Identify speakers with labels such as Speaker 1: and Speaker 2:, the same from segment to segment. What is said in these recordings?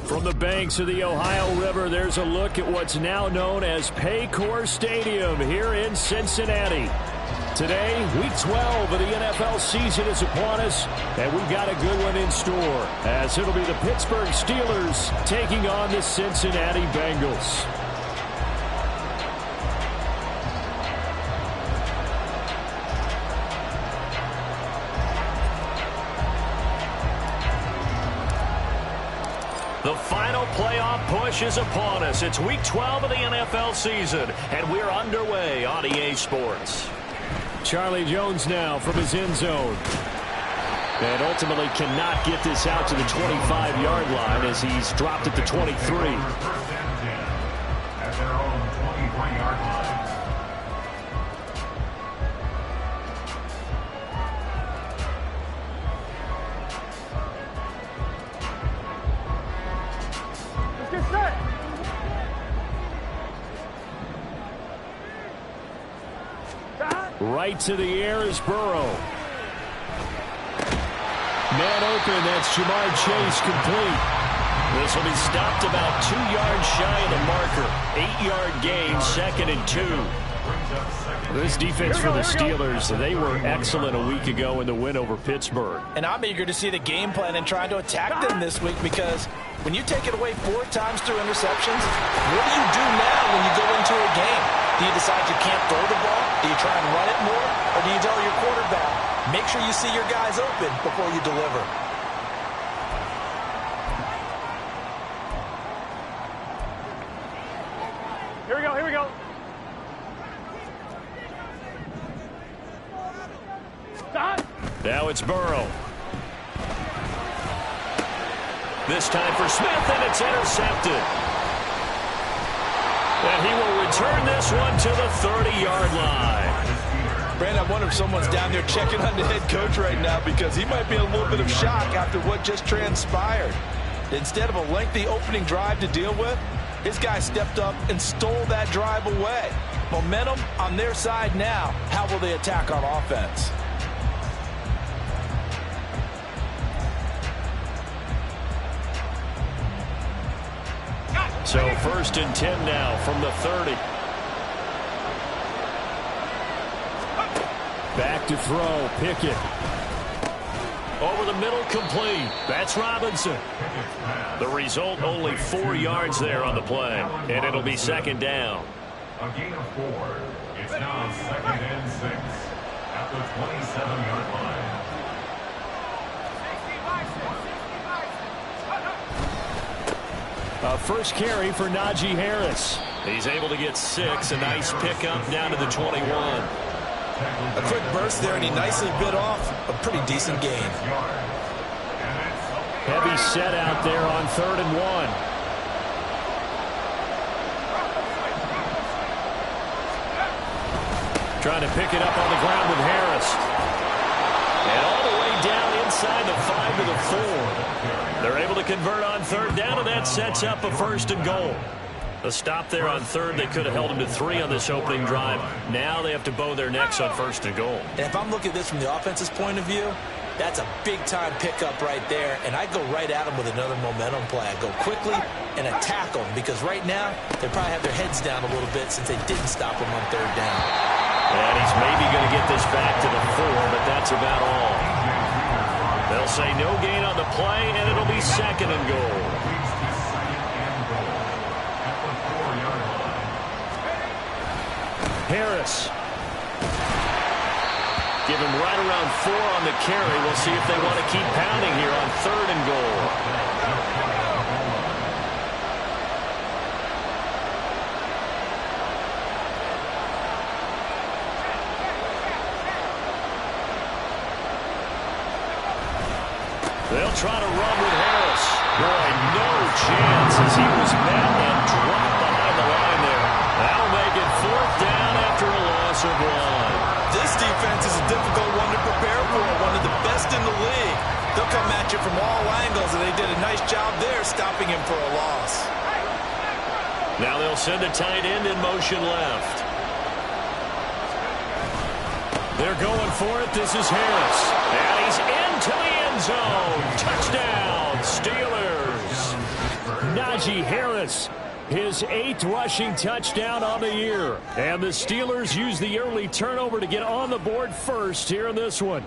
Speaker 1: From the banks of the Ohio River, there's a look at what's now known as Paycor Stadium here in Cincinnati. Today, Week 12 of the NFL season is upon us, and we've got a good one in store, as it'll be the Pittsburgh Steelers taking on the Cincinnati Bengals. The final playoff push is upon us. It's Week 12 of the NFL season, and we're underway on EA Sports. Charlie Jones now from his end zone. And ultimately cannot get this out to the 25-yard line as he's dropped at the 23.
Speaker 2: At their own 23-yard line.
Speaker 1: Right to the air is Burrow. Man open, that's Jamar Chase complete. This will be stopped about 2 yards shy of the marker. 8-yard gain, 2nd and 2. This defense for the Steelers, they were excellent a week ago in the win over Pittsburgh.
Speaker 3: And I'm eager to see the game plan and trying to attack them this week, because when you take it away 4 times through interceptions, what do you do now when you go into a game? Do you decide you can't throw the ball? Do you try and run it more? Or do you tell your quarterback, make sure you see your guys open before you deliver?
Speaker 4: Here we go, here we go. Stop.
Speaker 1: Now it's Burrow. This time for Smith, and it's intercepted. And he will return this one to the 30-yard line.
Speaker 3: Brandon, I wonder if someone's down there checking on the head coach right now, because he might be in a little bit of shock after what just transpired. Instead of a lengthy opening drive to deal with, his guy stepped up and stole that drive away. Momentum on their side now. How will they attack on offense?
Speaker 1: So 1st and 10 now from the 30. Back to throw, Pickett. Over the middle, complete. That's Robinson. The result, only 4 yards there on the play, and it'll be 2nd down.
Speaker 2: A gain of 4. It's now 2nd and 6 at the 27-yard line.
Speaker 1: First carry for Najee Harris. He's able to get 6. A nice pickup down to the 21.
Speaker 3: A quick burst there, and he nicely bit off a pretty decent gain.
Speaker 1: Heavy set out there on 3rd and 1. Trying to pick it up on the ground with Harris. And all the way down inside the 5 to the 4. They're able to convert on 3rd down, and that sets up a 1st and goal. A stop there on 3rd. They could have held him to 3 on this opening drive. Now they have to bow their necks on 1st and goal.
Speaker 3: And if I'm looking at this from the offense's point of view, that's a big-time pickup right there. And I go right at them with another momentum play. I go quickly and attack them, because right now they probably have their heads down a little bit since they didn't stop them on 3rd down.
Speaker 1: And he's maybe going to get this back to the 4, but that's about all. They'll say no gain on the play, and it'll be 2nd and goal. Harris. Give him right around 4 on the carry. We'll see if they want to keep pounding here on 3rd and goal. They'll try to run with Harris. Boy, no chance as he was met and dropped behind the line there. That'll make it 4th down after a loss of 1.
Speaker 3: This defense is a difficult one to prepare for, one of the best in the league. They'll come at you from all angles, and they did a nice job there stopping him for a loss.
Speaker 1: Now they'll send a tight end in motion left. They're going for it. This is Harris. And he's into the end zone. Touchdown, Steelers. Najee Harris, his 8th rushing touchdown on the year. And the Steelers use the early turnover to get on the board first here in this one.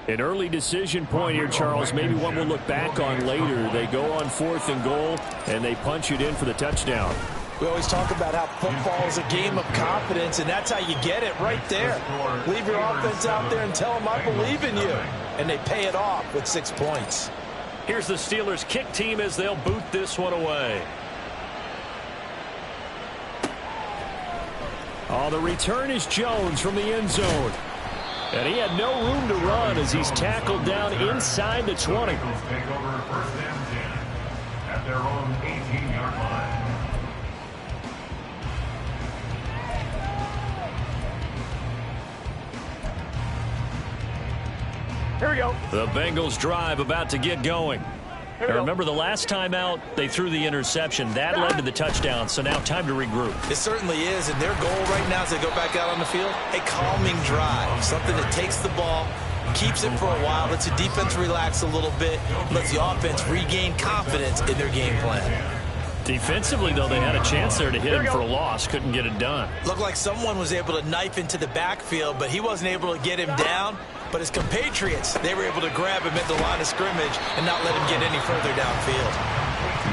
Speaker 1: An early decision point here, Charles. Maybe one we'll look back on later. They go on 4th and goal, and they punch it in for the touchdown.
Speaker 3: We always talk about how football is a game of confidence, and that's how you get it right there. Leave your offense out there and tell them I believe in you. And they pay it off with 6 points.
Speaker 1: Here's the Steelers kick team as they'll boot this one away. Oh, the return is Jones from the end zone. And he had no room to run as he's tackled down inside the 20.
Speaker 2: Take over 1st and 10 at their own 18-yard line.
Speaker 4: Here we go.
Speaker 1: The Bengals drive about to get going. And remember, the last time out, they threw the interception. That led to the touchdown, so now time to regroup.
Speaker 3: It certainly is, and their goal right now as they go back out on the field, a calming drive, something that takes the ball, keeps it for a while, lets the defense relax a little bit, lets the offense regain confidence in their game plan.
Speaker 1: Defensively, though, they had a chance there to hit him for a loss. Couldn't get it done.
Speaker 3: Looked like someone was able to knife into the backfield, but he wasn't able to get him down. But his compatriots, they were able to grab him at the line of scrimmage and not let him get any further downfield.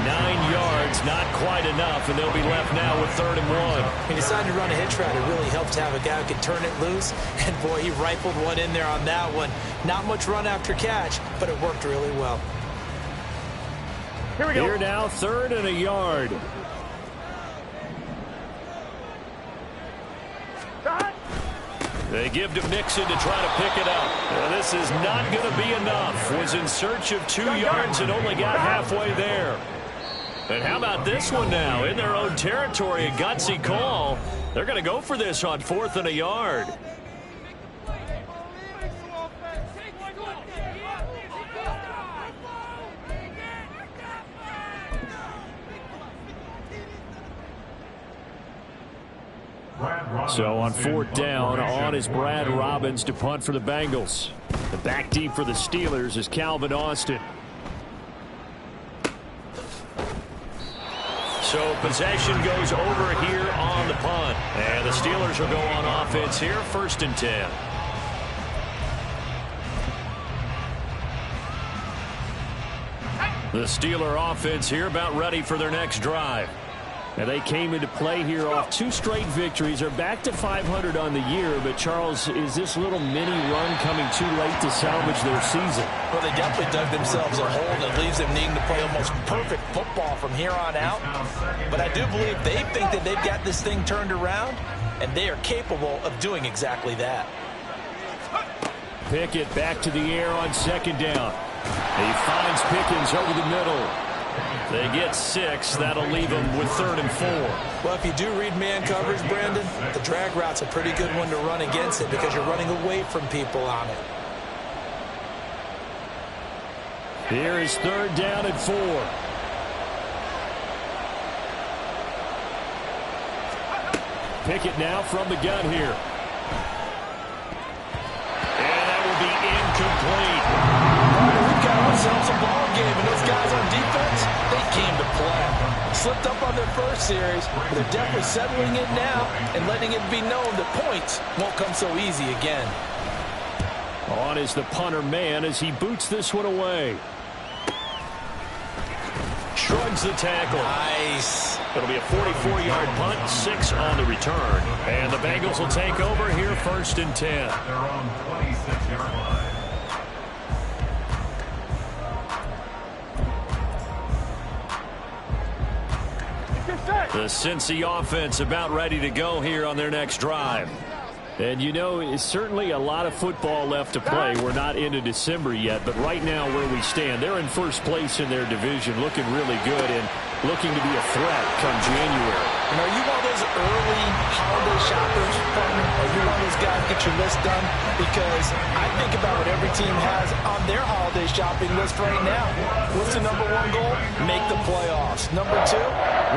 Speaker 1: 9 yards, not quite enough, and they'll be left now with 3rd and 1.
Speaker 3: He decided to run a hitch route. It really helps to have a guy who can turn it loose. And, boy, he rifled one in there on that one. Not much run after catch, but it worked really well.
Speaker 4: Here we go.
Speaker 1: Here now, 3rd and a yard. They give to Mixon to try to pick it up. Well, this is not going to be enough. Was in search of 2 yards and only got halfway there. And how about this one now? In their own territory, a gutsy call. They're going to go for this on 4th and a yard. So on 4th down, on is Brad Robbins to punt for the Bengals. The back deep for the Steelers is Calvin Austin. So possession goes over here on the punt. And the Steelers will go on offense here, 1st and 10. The Steeler offense here about ready for their next drive. And they came into play here off 2 straight victories. They're back to 500 on the year. But, Charles, is this little mini run coming too late to salvage their season?
Speaker 3: Well, they definitely dug themselves a hole that leaves them needing to play almost perfect football from here on out. But I do believe they think that they've got this thing turned around, and they are capable of doing exactly that.
Speaker 1: Pickett back to the air on 2nd down. He finds Pickens over the middle. They get 6. That'll leave them with 3rd and 4.
Speaker 3: Well, if you do read man coverage, Brandon, the drag route's a pretty good one to run against it because you're running away from people on it.
Speaker 1: Here is 3rd down and 4. Pickett now from the gun here. And that will be incomplete.
Speaker 3: We've got ourselves a ball game, and those guys on defense, they came to play. Slipped up on their first series, but they're definitely settling in now and letting it be known that points won't come so easy again.
Speaker 1: On is the punter man as he boots this one away. Shrugs the tackle.
Speaker 3: Nice.
Speaker 1: It'll be a 44-yard punt, 6 on the return. And the Bengals will take over here, 1st and 10.
Speaker 2: Their own 26-yard line.
Speaker 1: The Cincy offense about ready to go here on their next drive. And, you know, it's certainly a lot of football left to play. We're not into December yet, but right now where we stand, they're in 1st place in their division, looking really good and looking to be a threat come January.
Speaker 3: And are you one of those early holiday shoppers, partner? Are you one of those guys get your list done? Because I think about what every team has on their holiday shopping list right now. What's the number 1 goal? Make the playoffs. Number 2,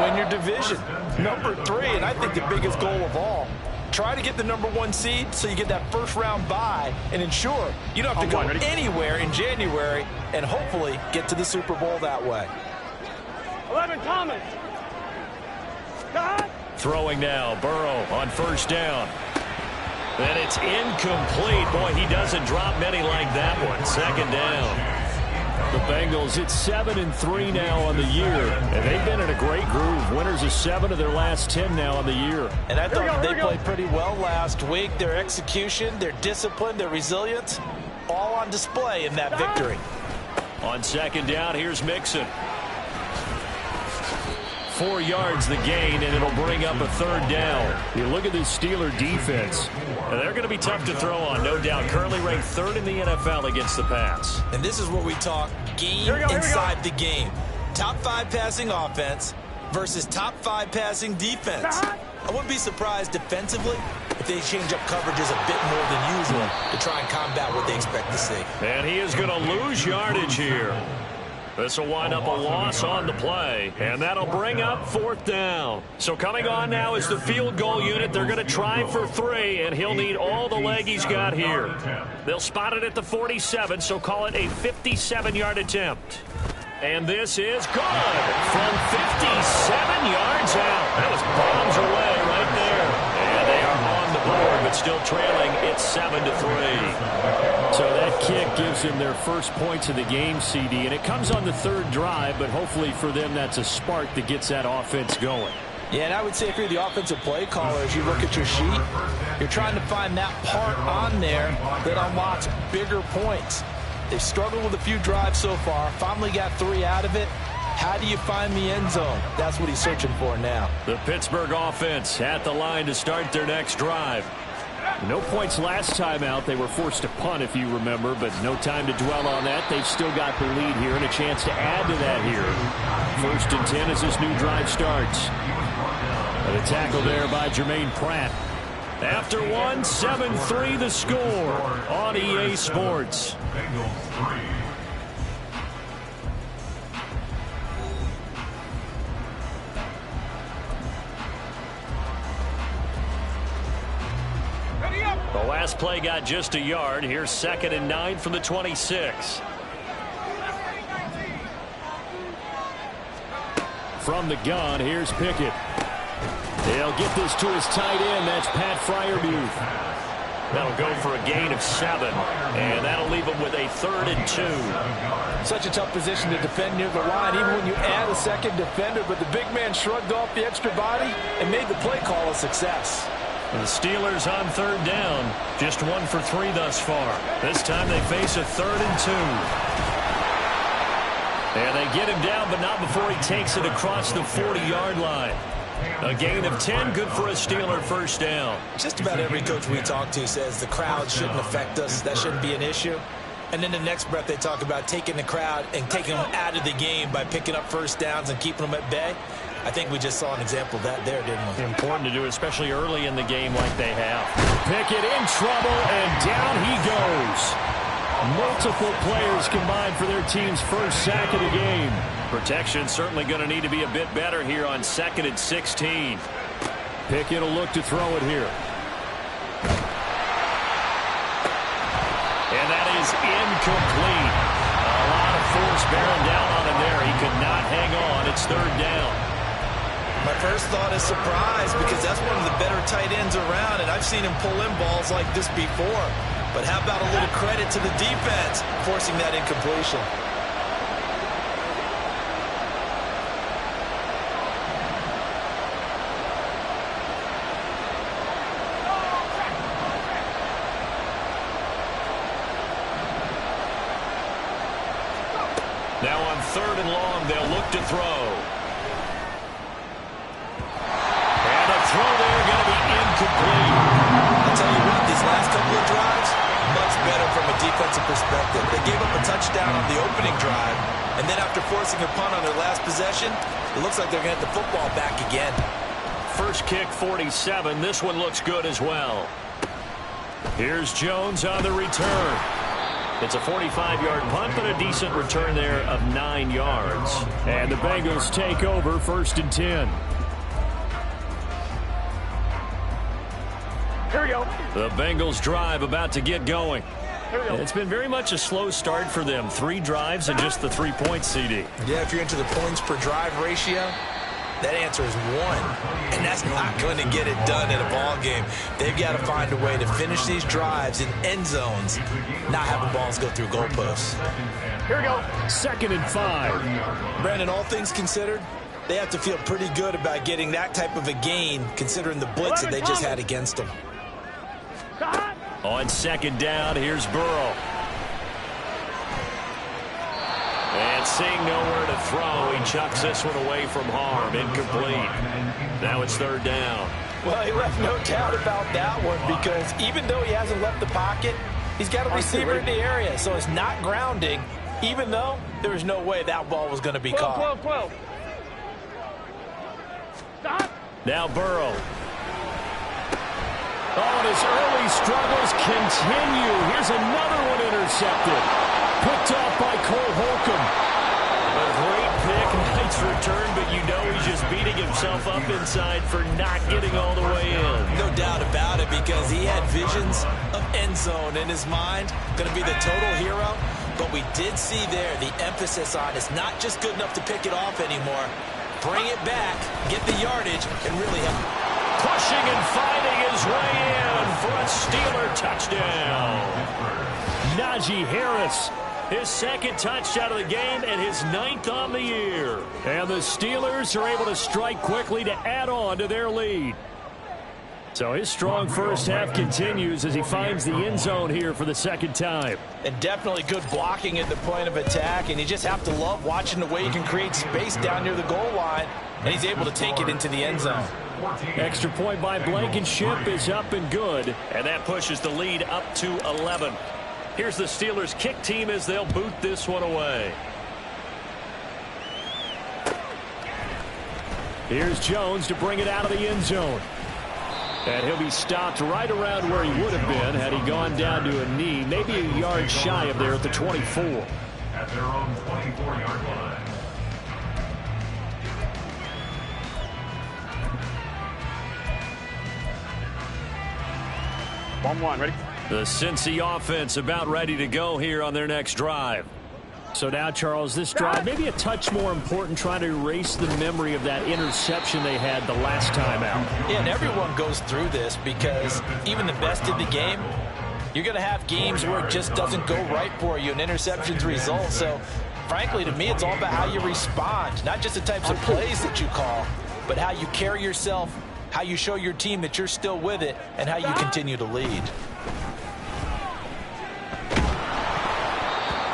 Speaker 3: win your division. Number 3, and I think the biggest goal of all, try to get the number 1 seed so you get that 1st round bye and ensure you don't have to go anywhere in January and hopefully get to the Super Bowl that way.
Speaker 4: 11, Thomas. Stop.
Speaker 1: Throwing now, Burrow on first down. And it's incomplete. Boy, he doesn't drop many like that one. Second down. The Bengals, it's 7-3 now on the year, and they've been in a great groove. Winners of 7 of their last 10 now on the year.
Speaker 3: And I thought they played pretty well last week. Their execution, their discipline, their resilience, all on display in that victory.
Speaker 1: On second down, here's Mixon. 4 yards the gain, and it'll bring up a third down. You look at this Steeler defense. And they're going to be tough to throw on, no doubt. Currently ranked 3rd in the NFL against the pass.
Speaker 3: And this is where we talk game inside the game. Top 5 passing offense versus top 5 passing defense. I wouldn't be surprised defensively if they change up coverages a bit more than usual to try and combat what they expect to see.
Speaker 1: And he is going to lose yardage here. This will wind up a loss on the play, and that'll bring up 4th down. So coming on now is the field goal unit. They're going to try for 3, and he'll need all the leg he's got here. They'll spot it at the 47, so call it a 57-yard attempt. And this is good from 57 yards out. That was bombs away right there. And they are on the board, but still trailing. It's 7-3. So that kick gives them their first points of the game, CD, and it comes on the 3rd drive, but hopefully for them that's a spark that gets that offense going.
Speaker 3: Yeah, and I would say if you're the offensive play caller, as you look at your sheet, you're trying to find that part on there that unlocks bigger points. They've struggled with a few drives so far, finally got 3 out of it. How do you find the end zone? That's what he's searching for now.
Speaker 1: The Pittsburgh offense at the line to start their next drive. No points last time out. They were forced to punt, if you remember, but no time to dwell on that. They've still got the lead here and a chance to add to that here. 1st and 10 as this new drive starts. And a tackle there by Jermaine Pratt. After 1, 7-3 the score on EA Sports.
Speaker 2: Bengals 3.
Speaker 1: The last play got just a yard. Here's 2nd and 9 from the 26. From the gun, here's Pickett. They'll get this to his tight end. That's Pat Freiermuth. That'll go for a gain of 7. And that'll leave him with a 3rd and 2.
Speaker 3: Such a tough position to defend near the line, even when you add a second defender. But the big man shrugged off the extra body and made the play call a success.
Speaker 1: The Steelers on 3rd down. Just 1 for 3 thus far. This time they face a 3rd and 2. And they get him down, but not before he takes it across the 40-yard line. A gain of 10, good for a Steeler first down.
Speaker 3: Just about every coach we talk to says the crowd shouldn't affect us. That shouldn't be an issue. And then the next breath they talk about taking the crowd and taking them out of the game by picking up first downs and keeping them at bay. I think we just saw an example of that there, didn't we?
Speaker 1: Important to do, especially early in the game like they have. Pickett in trouble, and down he goes. Multiple players combined for their team's first sack of the game. Protection certainly going to need to be a bit better here on 2nd and 16. Pickett will look to throw it here. And that is incomplete. A lot of force bearing down on him there. He could not hang on. It's 3rd down.
Speaker 3: My first thought is surprise, because that's one of the better tight ends around, and I've seen him pull in balls like this before. But how about a little credit to the defense forcing that incompletion?
Speaker 1: Now on 3rd and long, they'll look to throw. And a throw there going to be incomplete.
Speaker 3: I'll tell you what, these last couple of drives, much better from a defensive perspective. They gave up a touchdown on the opening drive, and then after forcing a punt on their last possession, it looks like they're going to get the football back again.
Speaker 1: First kick, 47. This one looks good as well. Here's Jones on the return. It's a 45-yard punt, but a decent return there of 9 yards. And the Bengals take over 1st and 10.
Speaker 4: Here we go.
Speaker 1: The Bengals drive about to get going. It's been very much a slow start for them. 3 drives and just the 3 points, CD.
Speaker 3: Yeah, if you're into the points per drive ratio, that answer is 1. And that's not going to get it done in a ball game. They've got to find a way to finish these drives in end zones, not having balls go through goalposts.
Speaker 4: Here we go.
Speaker 1: 2nd and 5.
Speaker 3: Brandon, all things considered, they have to feel pretty good about getting that type of a gain, considering the blitz that they just had against them.
Speaker 1: On 2nd down, here's Burrow. And seeing nowhere to throw, he chucks this one away from harm. Incomplete. Now it's 3rd down.
Speaker 3: Well, he left no doubt about that one, because even though he hasn't left the pocket, he's got a receiver in the area, so it's not grounding, even though there was no way that ball was going to be caught.
Speaker 4: 12. Stop.
Speaker 1: Now Burrow. Oh, and his early struggles continue. Here's another one intercepted. Picked off by Cole Holcomb. A great pick, nice return, but you know he's just beating himself up inside for not getting all the way in.
Speaker 3: No doubt about it, because he had visions of end zone in his mind. Going to be the total hero. But we did see there the emphasis on it's not just good enough to pick it off anymore. Bring it back, get the yardage, and really help.
Speaker 1: Pushing and fighting his way in for a Steeler touchdown. Najee Harris, his 2nd touchdown of the game and his 9th on the year. And the Steelers are able to strike quickly to add on to their lead. So his strong first half continues as he finds the end zone here for the 2nd time.
Speaker 3: And definitely good blocking at the point of attack, and you just have to love watching the way he can create space down near the goal line, and he's able to take it into the end zone.
Speaker 1: Extra point by Blankenship is up and good, and that pushes the lead up to 11. Here's the Steelers kick team as they'll boot this one away. Here's Jones to bring it out of the end zone. And he'll be stopped right around where he would have been had he gone down to a knee, maybe a yard shy of there at the 24.
Speaker 2: At their own 24-yard line.
Speaker 4: One, ready?
Speaker 1: The Cincy offense about ready to go here on their next drive. So now, Charles, this drive maybe a touch more important, trying to erase the memory of that interception they had the last time out.
Speaker 3: Yeah, and everyone goes through this, because even the best in the game, you're going to have games where it just doesn't go right for you, and interceptions result. So, frankly, to me, it's all about how you respond, not just the types of plays that you call, but how you carry yourself, how you show your team that you're still with it, and how you continue to lead.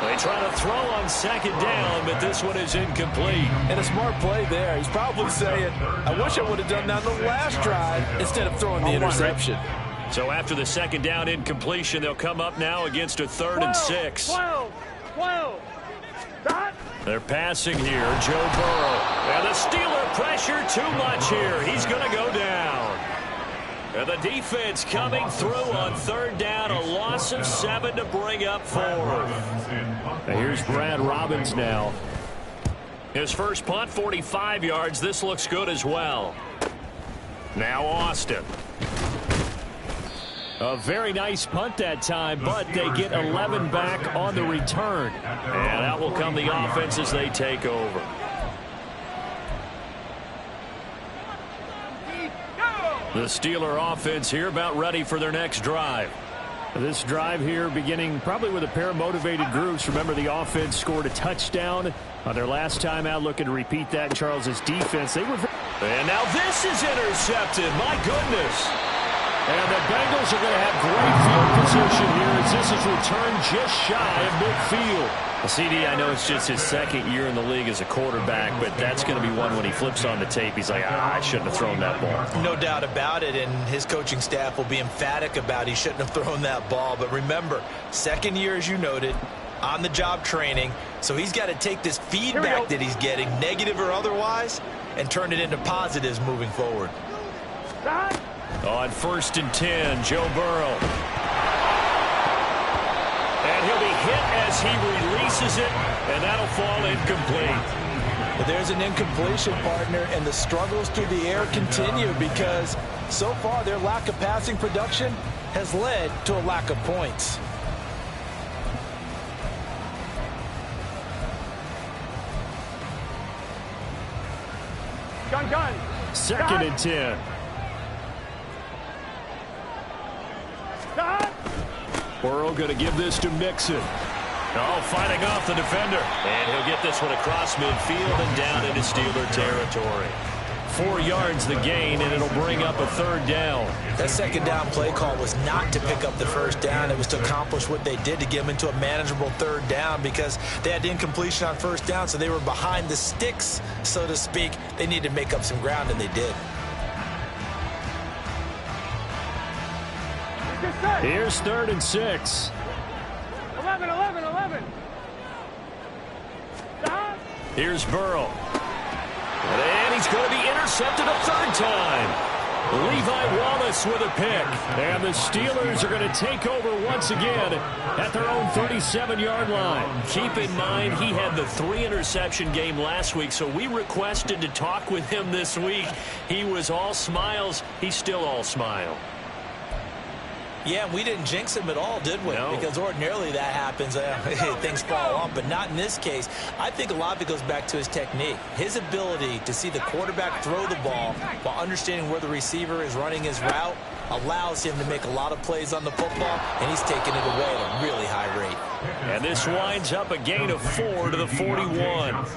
Speaker 1: They try to throw on 2nd down, but this one is incomplete.
Speaker 3: And a smart play there. He's probably saying, I wish I would have done that on the last drive instead of throwing the interception.
Speaker 1: So after the 2nd down incompletion, they'll come up now against a 3rd and 6.
Speaker 4: 12. Stop.
Speaker 1: They're passing here, Joe Burrow. And the Steeler pressure too much here. He's going to go down. And the defense coming through on 3rd down, a loss of 7 to bring up 4th. And here's Brad Robbins now. His first punt, 45 yards. This looks good as well. Now Austin. A very nice punt that time, but they get 11 back on the return. And out will come the offense as they take over. The Steeler offense here about ready for their next drive. This drive here beginning probably with a pair of motivated groups. Remember, the offense scored a touchdown on their last time out. Looking to repeat that in Charles's defense. And now this is intercepted. My goodness. And the Bengals are going to have great field position here as this is returned just shy of midfield. CD, I know it's just his 2nd year in the league as a quarterback, but that's going to be one when he flips on the tape. He's like, I shouldn't have thrown that ball.
Speaker 3: No doubt about it, and his coaching staff will be emphatic about he shouldn't have thrown that ball. But remember, 2nd year, as you noted, on-the-job training, so he's got to take this feedback that he's getting, negative or otherwise, and turn it into positives moving forward.
Speaker 1: On 1st and 10, Joe Burrow. And he'll be hit as he releases it, and that'll fall incomplete.
Speaker 3: But there's an incompletion, partner, and the struggles through the air continue because so far their lack of passing production has led to a lack of points.
Speaker 4: Gun.
Speaker 1: 2nd and 10.
Speaker 4: Stop.
Speaker 1: Burrow going to give this to Mixon.
Speaker 5: Oh, fighting off the defender. And he'll get this one across midfield and down into Steeler territory.
Speaker 1: 4 yards the gain, and it'll bring up a 3rd down.
Speaker 3: That 2nd down play call was not to pick up the 1st down. It was to accomplish what they did, to get them into a manageable 3rd down, because they had incompletion on 1st down, so they were behind the sticks, so to speak. They needed to make up some ground, and they did.
Speaker 1: Here's 3rd and 6.
Speaker 4: 11. Stop.
Speaker 1: Here's Burrow.
Speaker 5: And he's going to be intercepted a 3rd time.
Speaker 1: Levi Wallace with a pick. And the Steelers are going to take over once again at their own 37-yard line.
Speaker 5: Keep in mind, he had the 3-interception game last week, so we requested to talk with him this week. He was all smiles. He's still all smile.
Speaker 3: Yeah, we didn't jinx him at all, did we?
Speaker 5: No.
Speaker 3: Because ordinarily that happens. Things fall off, but not in this case. I think a lot of it goes back to his technique. His ability to see the quarterback throw the ball while understanding where the receiver is running his route allows him to make a lot of plays on the football, and he's taking it away at a really high rate.
Speaker 1: And this winds up a gain of 4 to the 41.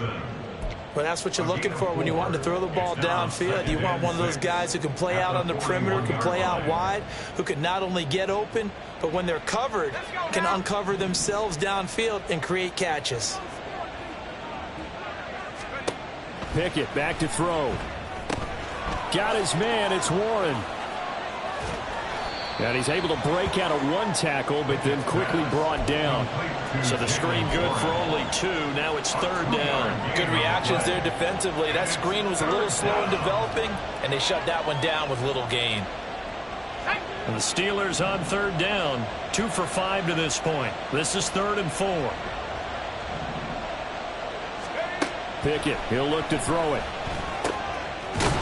Speaker 3: Well, that's what you're looking for when you want to throw the ball downfield. You want one of those guys who can play out on the perimeter, can play out wide, who can not only get open, but when they're covered, can uncover themselves downfield and create catches.
Speaker 1: Pickett back to throw. Got his man. It's Warren. And he's able to break out of 1 tackle, but then quickly brought down.
Speaker 5: So the screen good for only 2. Now it's 3rd down.
Speaker 3: Good reactions there defensively. That screen was a little slow in developing, and they shut that one down with little gain.
Speaker 1: And the Steelers on 3rd down. 2 for 5 to this point. This is 3rd and 4. Pickett, he'll look to throw it.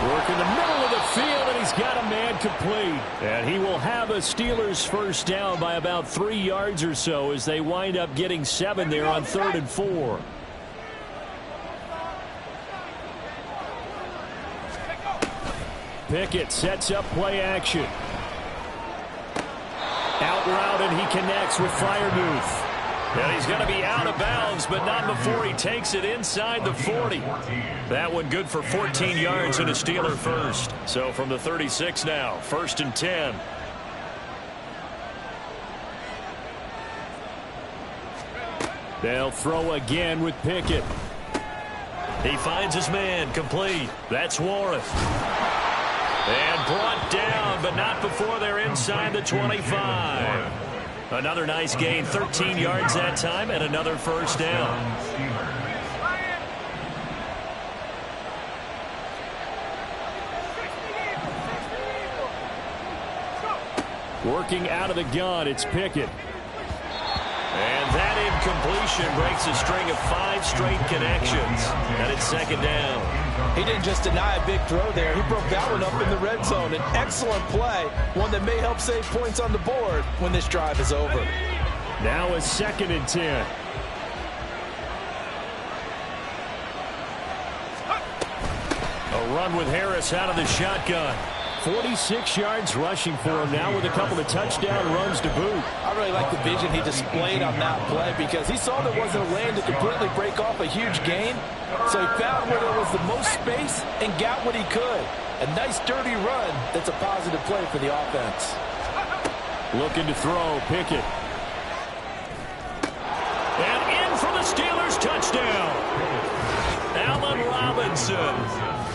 Speaker 1: Work in the middle of the field, and he's got a man complete. And he will have a Steelers 1st down by about 3 yards or so as they wind up getting 7 there on 3rd and 4. Pickett sets up play action. Out route, and he connects with Freiermuth. And he's going to be out of bounds, but not before he takes it inside the 40. That one good for 14 yards and a Steeler 1st. So from the 36 now, 1st and 10. They'll throw again with Pickett. He finds his man, complete. That's Warren. And brought down, but not before they're inside the 25. Another nice gain, 13 yards that time, and another 1st down. Working out of the gun, it's Pickett.
Speaker 5: And that incompletion breaks a string of 5 straight connections. And it's 2nd down.
Speaker 3: He didn't just deny a big throw there. He broke that one up in the red zone. An excellent play, one that may help save points on the board when this drive is over.
Speaker 1: Now a 2nd and 10. A run with Harris out of the shotgun. 46 yards rushing for him now with a couple of touchdown runs to boot.
Speaker 3: I really like the vision he displayed on that play because he saw there wasn't a lane to completely break off a huge gain. So he found where there was the most space and got what he could. A nice dirty run that's a positive play for the offense.
Speaker 1: Looking to throw, Pickett. And in for the Steelers, touchdown. Allen Robinson.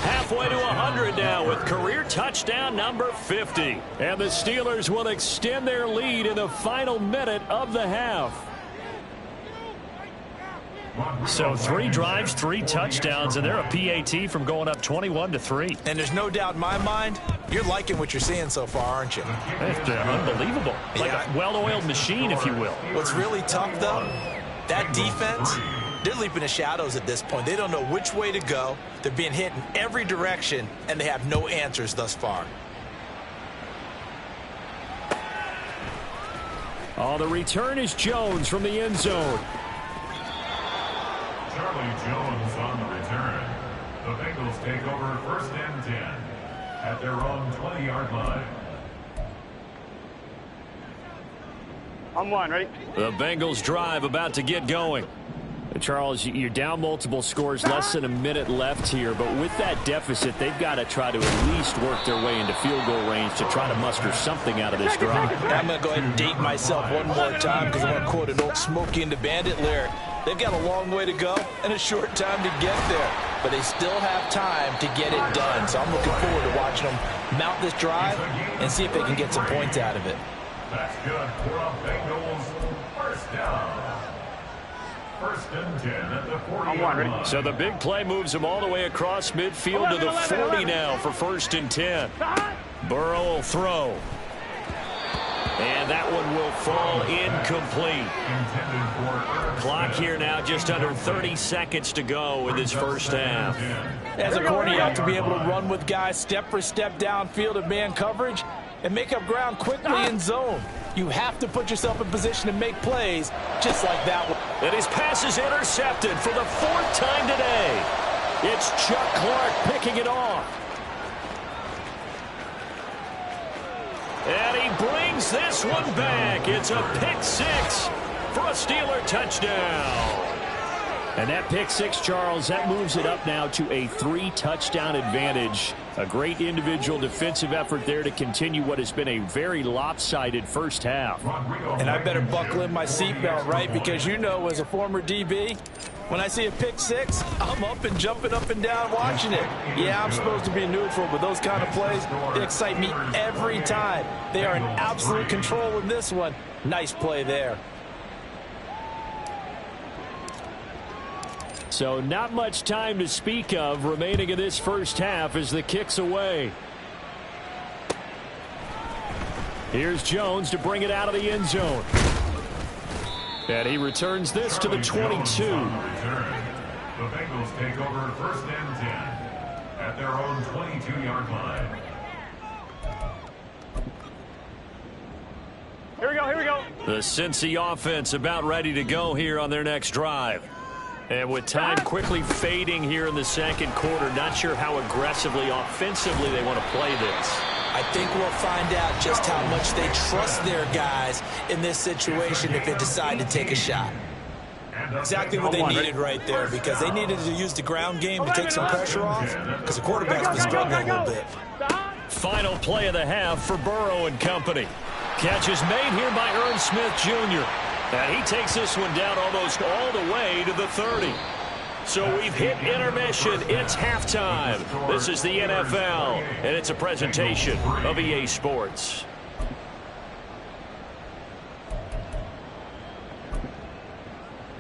Speaker 1: Halfway to 100 now with career touchdown number 50. And the Steelers will extend their lead in the final minute of the half. So 3 drives, 3 touchdowns, and they're a PAT from going up 21-3.
Speaker 3: And there's no doubt in my mind, you're liking what you're seeing so far, aren't you?
Speaker 1: It's unbelievable. Like a well-oiled machine, if you will.
Speaker 3: What's really tough, though, that defense, they're leaping the shadows at this point. They don't know which way to go. They're being hit in every direction, and they have no answers thus far.
Speaker 1: Oh, the return is Jones from the end zone.
Speaker 2: Charlie Jones on the return. The Bengals take over 1st and 10 at their own 20-yard line.
Speaker 4: On one, ready?
Speaker 1: The Bengals drive about to get going. Charles, you're down multiple scores, less than a minute left here, but with that deficit, they've got to try to at least work their way into field goal range to try to muster something out of this drive.
Speaker 3: I'm going to go ahead and date myself one more time because I want to quote an old Smokey and the Bandit lyric. They've got a long way to go and a short time to get there, but they still have time to get it done. So I'm looking forward to watching them mount this drive and see if they can get some points out of it.
Speaker 2: That's good for a Bengals 1st down. 1st and 10 at the 40-yard line.
Speaker 1: So the big play moves them all the way across midfield to the 40 now for 1st and 10. Burrow will throw. And that one will fall incomplete. Clock here now just under 30 seconds to go in this first half.
Speaker 3: As a corner, you have to be able to run with guys step for step downfield in man coverage and make up ground quickly in zone. You have to put yourself in position to make plays just like that one.
Speaker 1: And his pass is intercepted for the 4th time today. It's Chuck Clark picking it off. And he brings this one back. It's a pick 6 for a Steeler touchdown. And that pick 6, Charles, that moves it up now to a 3-touchdown advantage. A great individual defensive effort there to continue what has been a very lopsided first half.
Speaker 3: And I better buckle in my seatbelt, right? Because you know, as a former DB, when I see a pick 6, I'm up and jumping up and down watching it. Yeah, I'm supposed to be neutral, but those kind of plays, they excite me every time. They are in absolute control in this one. Nice play there.
Speaker 1: So not much time to speak of remaining in this first half as the kick's away. Here's Jones to bring it out of the end zone. And he returns this to the 22.
Speaker 2: The Bengals take over 1st and 10 at their own 22-yard line.
Speaker 4: Here we go, here we go.
Speaker 1: The Cincy offense about ready to go here on their next drive. And with time quickly fading here in the second quarter, not sure how aggressively, offensively they want to play this.
Speaker 3: I think we'll find out just how much they trust their guys in this situation if they decide to take a shot. Exactly what they needed right there, because they needed to use the ground game to take some pressure off, because the quarterback's been struggling a little bit.
Speaker 1: Final play of the half for Burrow and company. Catch is made here by Ern Smith Jr. And he takes this one down almost all the way to the 30. So we've hit intermission. It's halftime. This is the NFL, and it's a presentation of EA Sports.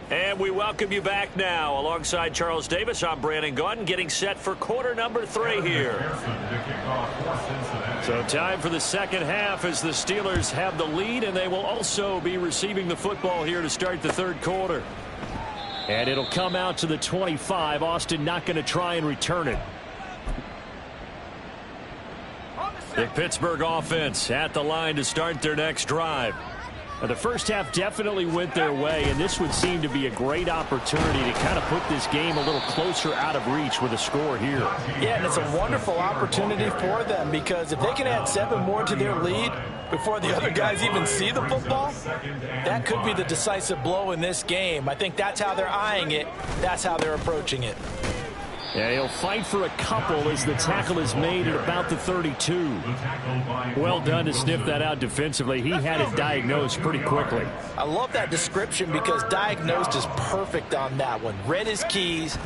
Speaker 1: And we welcome you back now. Alongside Charles Davis, I'm Brandon Gaudin, getting set for quarter number 3 here. So time for the second half as the Steelers have the lead, and they will also be receiving the football here to start the third quarter. And it'll come out to the 25. Austin not going to try and return it. The Pittsburgh offense at the line to start their next drive. Now, the first half definitely went their way, and this would seem to be a great opportunity to kind of put this game a little closer out of reach with a score here.
Speaker 3: Yeah, and it's a wonderful opportunity for them, because if they can add 7 more to their lead before the other guys even see the football, that could be the decisive blow in this game. I think that's how they're eyeing it. That's how they're approaching it.
Speaker 1: Yeah, he'll fight for a couple as the tackle is made at about the 32. Well done to sniff that out defensively. He had it diagnosed pretty quickly.
Speaker 3: I love that description, because diagnosed is perfect on that one. Read his keys,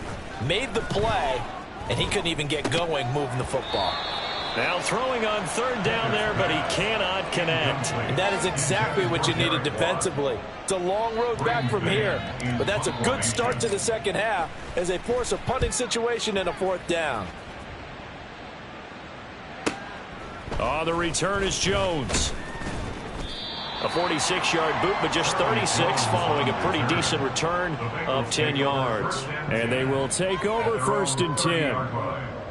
Speaker 3: made the play, and he couldn't even get going moving the football.
Speaker 1: Now throwing on third down there, but he cannot connect.
Speaker 3: And that is exactly what you needed defensively. It's a long road back from here, but that's a good start to the second half as they force a punting situation and a 4th down.
Speaker 1: Oh, the return is Jones. A 46-yard boot, but just 36 following a pretty decent return of 10 yards. And they will take over 1st and 10.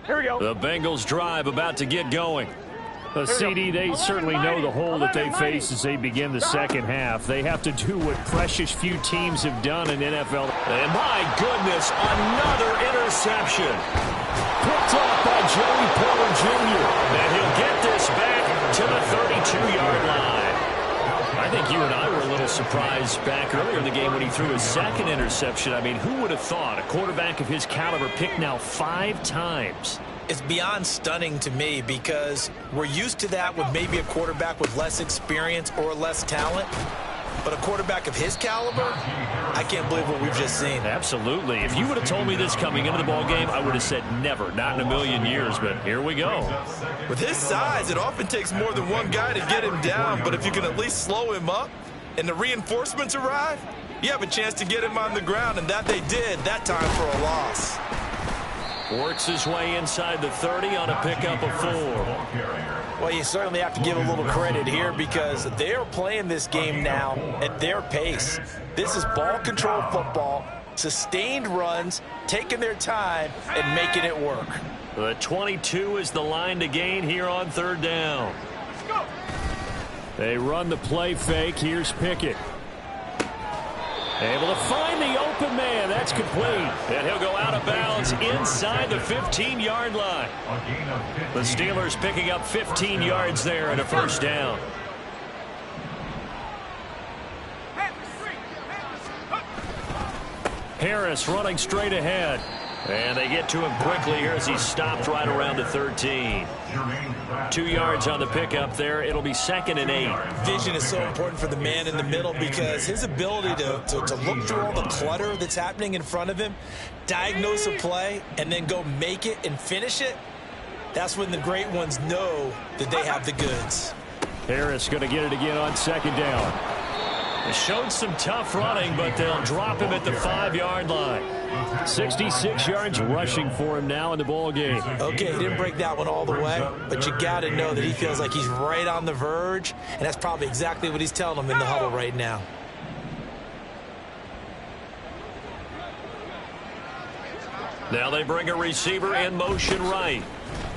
Speaker 4: Here we go.
Speaker 1: The Bengals drive about to get going. CD, they certainly know the hole that they face as they begin the second half. They have to do what precious few teams have done in NFL.
Speaker 5: And my goodness, another interception.
Speaker 1: Picked off by Joey Porter Jr.
Speaker 5: And he'll get this back to the 32-yard line. I think you and I were a little surprised back earlier in the game when he threw his second interception. I mean, who would have thought a quarterback of his caliber picked now 5 times?
Speaker 6: It's beyond stunning to me because we're used to that with maybe a quarterback with less experience or less talent. But a quarterback of his caliber, I can't believe what we've just seen.
Speaker 5: Absolutely. If you would have told me this coming into the ballgame, I would have said never, not in a million years. But here we go.
Speaker 3: With his size, it often takes more than one guy to get him down. But if you can at least slow him up and the reinforcements arrive, you have a chance to get him on the ground. And that they did, that time for a loss.
Speaker 5: Works his way inside the 30 on a pickup of 4.
Speaker 6: Well, you certainly have to give a little credit here because they're playing this game now at their pace. This is ball control football, sustained runs, taking their time, and making it work.
Speaker 5: The 22 is the line to gain here on 3rd down.
Speaker 1: They run the play fake. Here's Pickett. Able to find the open man. That's complete.
Speaker 5: And he'll go out of bounds inside the 15-yard line. The Steelers picking up 15 yards there and a 1st down. Harris running straight ahead. And they get to him quickly here as he's stopped right around the 13. 2 yards on the pickup there. It'll be 2nd and 8.
Speaker 6: Vision is so important for the man in the middle because his ability to look through all the clutter that's happening in front of him, diagnose a play, and then go make it and finish it, that's when the great ones know that they have the goods.
Speaker 1: Harris going to get it again on 2nd down.
Speaker 5: They showed some tough running, but they'll drop him at the 5-yard line.
Speaker 1: 66 yards rushing for him now in the ball game.
Speaker 6: Okay, he didn't break that one all the way, but you got to know that he feels like he's right on the verge, and that's probably exactly what he's telling them in the huddle right now.
Speaker 5: Now they bring a receiver in motion right.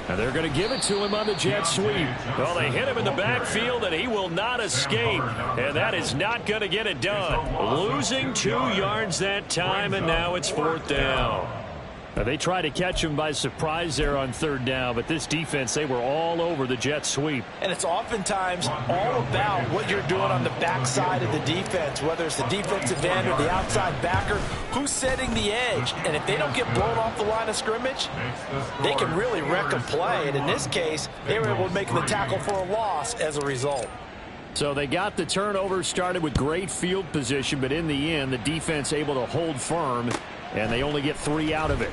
Speaker 1: And they're going to give it to him on the jet sweep.
Speaker 5: Well, they hit him in the backfield, and he will not escape. And that is not going to get it done. Losing 2 yards that time, and now it's 4th down.
Speaker 1: Now, they try to catch him by surprise there on 3rd down, but this defense, they were all over the jet sweep.
Speaker 6: And it's oftentimes all about what you're doing on the backside of the defense, whether it's the defensive end or the outside backer, who's setting the edge. And if they don't get blown off the line of scrimmage, they can really wreck a play. And in this case, they were able to make the tackle for a loss as a result.
Speaker 1: So they got the turnover started with great field position, but in the end, the defense able to hold firm, and they only get 3 out of it.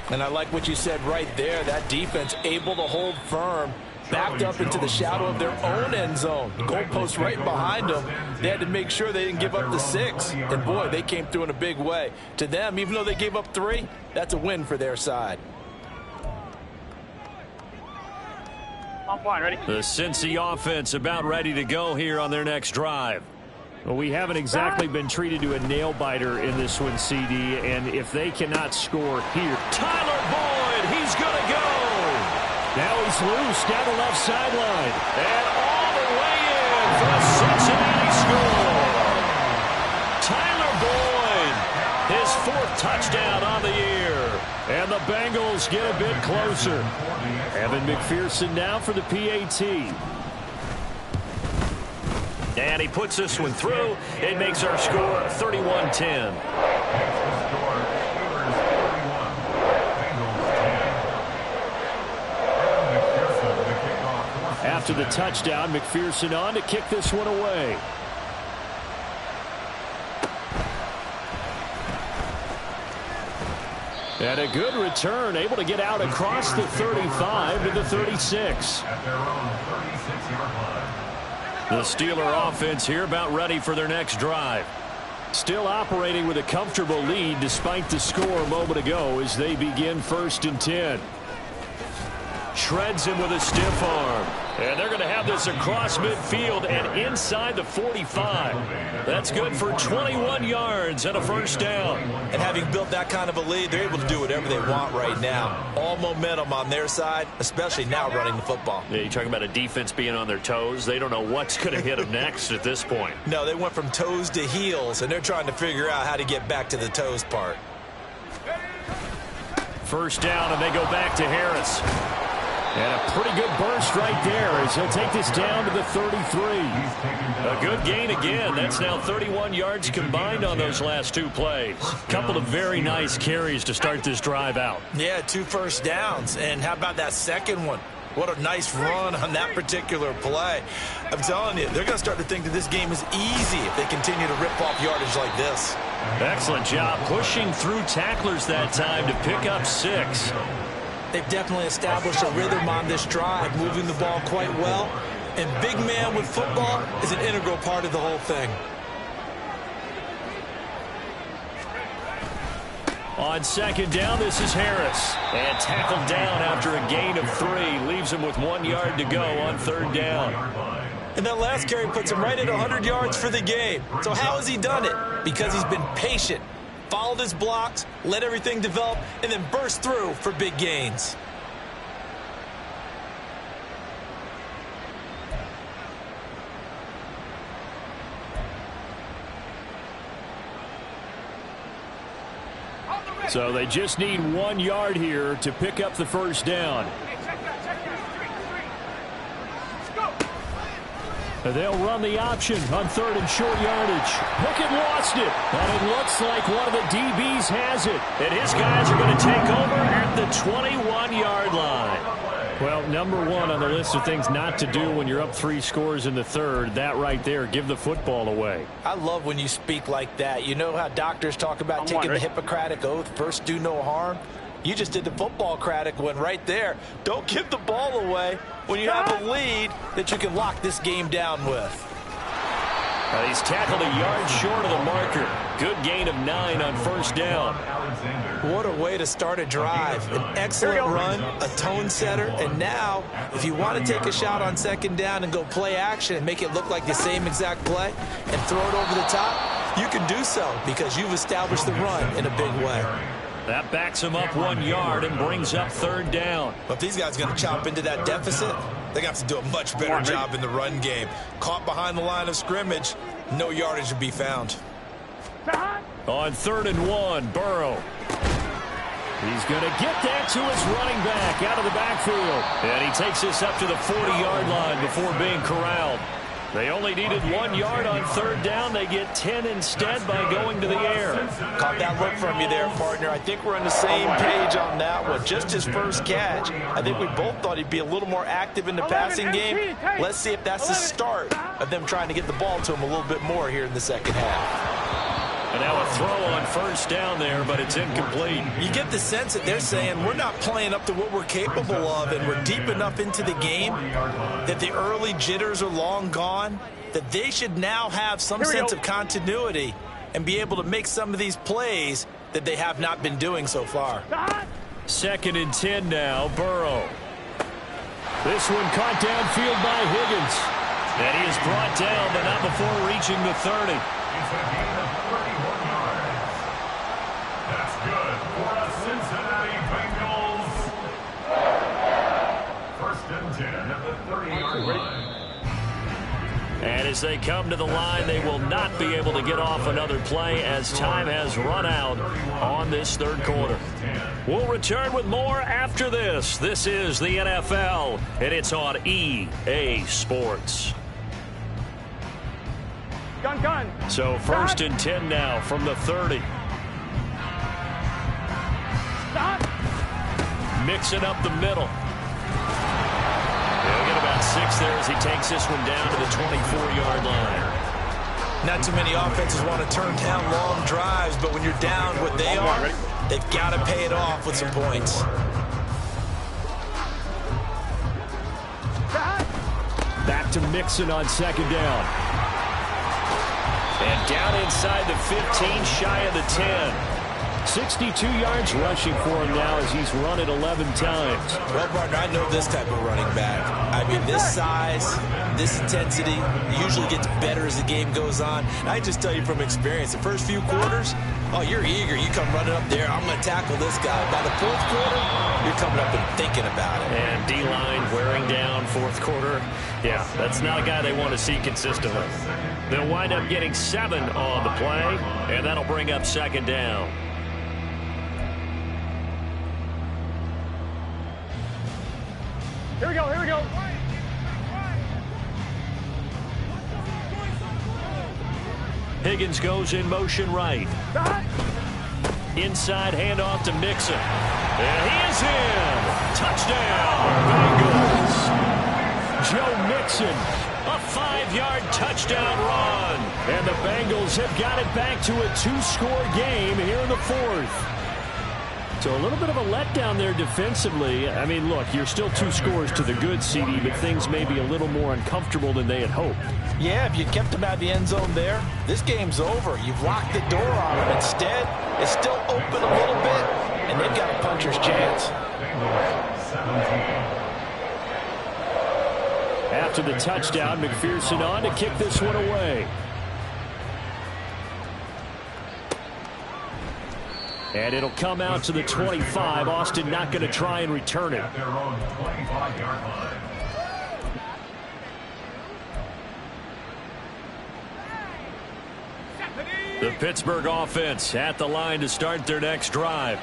Speaker 6: And I like what you said right there. That defense able to hold firm, backed up into the shadow of their own end zone. The goalpost right behind them. They had to make sure they didn't give up the 6. And, boy, they came through in a big way. To them, even though they gave up 3, that's a win for their side.
Speaker 4: Ready?
Speaker 5: The Cincy offense about ready to go here on their next drive.
Speaker 1: Well, we haven't exactly been treated to a nail-biter in this one, CD, and if they cannot score here.
Speaker 5: Tyler Boyd, he's going to go.
Speaker 1: Now he's loose down the left sideline.
Speaker 5: And all the way in for a Cincinnati score. Tyler Boyd, his 4th touchdown on the year.
Speaker 1: And the Bengals get a bit closer. Evan McPherson now for the PAT.
Speaker 5: And he puts this one through. It makes our score 31-10.
Speaker 1: After the touchdown, McPherson on to kick this one away. And a good return, able to get out across the 35 to the 36.
Speaker 5: The Steeler offense here about ready for their next drive.
Speaker 1: Still operating with a comfortable lead despite the score a moment ago as they begin 1st and 10.
Speaker 5: Shreds him with a stiff arm. And they're going to have this across midfield and inside the 45. That's good for 21 yards and a first down.
Speaker 6: And having built that kind of a lead, they're able to do whatever they want right now. All momentum on their side, especially now running the football.
Speaker 5: Yeah, you talk about a defense being on their toes. They don't know what's going to hit them next at this point.
Speaker 6: No, they went from toes to heels, and they're trying to figure out how to get back to the toes part.
Speaker 5: First down, and they go back to Harris. And a pretty good burst right there as he'll take this down to the 33. A good gain again. That's now 31 yards combined on those last two plays. Couple of very nice carries to start this drive out.
Speaker 6: Yeah, 2 first downs. And how about that second one? What a nice run on that particular play. I'm telling you, they're going to start to think that this game is easy if they continue to rip off yardage like this.
Speaker 5: Excellent job pushing through tacklers that time to pick up 6.
Speaker 6: They've definitely established a rhythm on this drive, moving the ball quite well. And big man with football is an integral part of the whole thing.
Speaker 5: On second down, this is Harris. And tackled down after a gain of 3. Leaves him with 1 yard to go on third down.
Speaker 6: And that last carry puts him right at 100 yards for the game. So how has he done it? Because he's been patient, followed his blocks, let everything develop, and then burst through for big gains.
Speaker 1: So they just need 1 yard here to pick up the first down. They'll run the option on third and short yardage. Pickett lost it, and it looks like one of the DBs has it.
Speaker 5: And his guys are going to take over at the 21-yard line.
Speaker 1: Well, number one on the list of things not to do when you're up 3 scores in the third, that right there, give the football away.
Speaker 6: I love when you speak like that. You know how doctors talk about taking the Hippocratic Oath, first do no harm? You just did the football-cratic one right there. Don't give the ball away when you have a lead that you can lock this game down with.
Speaker 5: He's tackled a yard short of the marker. Good gain of 9 on first down.
Speaker 6: What a way to start a drive. An excellent run, a tone setter, and now if you want to take a shot on second down and go play action and make it look like the same exact play and throw it over the top, you can do so because you've established the run in a big way.
Speaker 5: That backs him up 1 yard and brings up third down.
Speaker 6: But if these guys are going to chop into that deficit, they're going to have to do a much better job in the run game. Caught behind the line of scrimmage, no yardage to be found.
Speaker 5: On 3rd and 1, Burrow.
Speaker 1: He's going to get that to his running back out of the backfield.
Speaker 5: And he takes this up to the 40-yard line before being corralled. They only needed 1 yard on third down. They get 10 instead by going to the air.
Speaker 6: Caught that look from you there, partner. I think we're on the same page on that one. Just his first catch. I think we both thought he'd be a little more active in the passing game. Let's see if that's the start of them trying to get the ball to him a little bit more here in the second half.
Speaker 5: And now a throw on first down there, but it's incomplete.
Speaker 6: You get the sense that they're saying we're not playing up to what we're capable of, and we're deep enough into the game that the early jitters are long gone, that they should now have some sense of continuity and be able to make some of these plays that they have not been doing so far.
Speaker 5: 2nd and 10 now, Burrow.
Speaker 1: This one caught downfield by Higgins.
Speaker 5: And he is brought down, but not before reaching the 30.
Speaker 2: It's a gain of 31 yards. That's good for the Cincinnati Bengals. 1st and 10 at the 30-yard line.
Speaker 5: And as they come to the line, they will not be able to get off another play as time has run out on this third quarter. We'll return with more after this. This is the NFL, and it's on EA Sports.
Speaker 4: Gun.
Speaker 5: So 1st and 10 now from the 30. Mixing up the middle. He'll get about 6 there as he takes this one down to the 24-yard line.
Speaker 6: Not too many offenses want to turn down long drives, but when you're down what they are, they've got to pay it off with some points.
Speaker 1: Back to Mixon on 2nd down.
Speaker 5: And down inside the 15, shy of the 10.
Speaker 1: 62 yards rushing for him now as he's run it 11 times.
Speaker 6: Well, partner, I know this type of running back. I mean, this size, this intensity usually gets better as the game goes on. And I just tell you from experience, the first few quarters, oh, you're eager. You come running up there, I'm going to tackle this guy. By the fourth quarter, you're coming up and thinking about it.
Speaker 5: And D-line wearing down fourth quarter. Yeah, that's not a guy they want to see consistently. They'll wind up getting 7 on the play, and that'll bring up second down.
Speaker 4: Here we go, here we go.
Speaker 1: Higgins goes in motion right. Inside handoff to Mixon. And he is in. Touchdown, Bengals. Joe Mixon, a 5-yard touchdown run. And the Bengals have got it back to a 2-score game here in the fourth. So a little bit of a letdown there defensively. I mean, look, you're still 2 scores to the good, CD, but things may be a little more uncomfortable than they had hoped.
Speaker 6: Yeah, if you kept them out of the end zone there, this game's over. You've locked the door on them. Instead, it's still open a little bit, and they've got a puncher's chance.
Speaker 1: After the touchdown, McPherson on to kick this one away. And it'll come out to the 25. Austin not going to try and return it. The Pittsburgh offense at the line to start their next drive.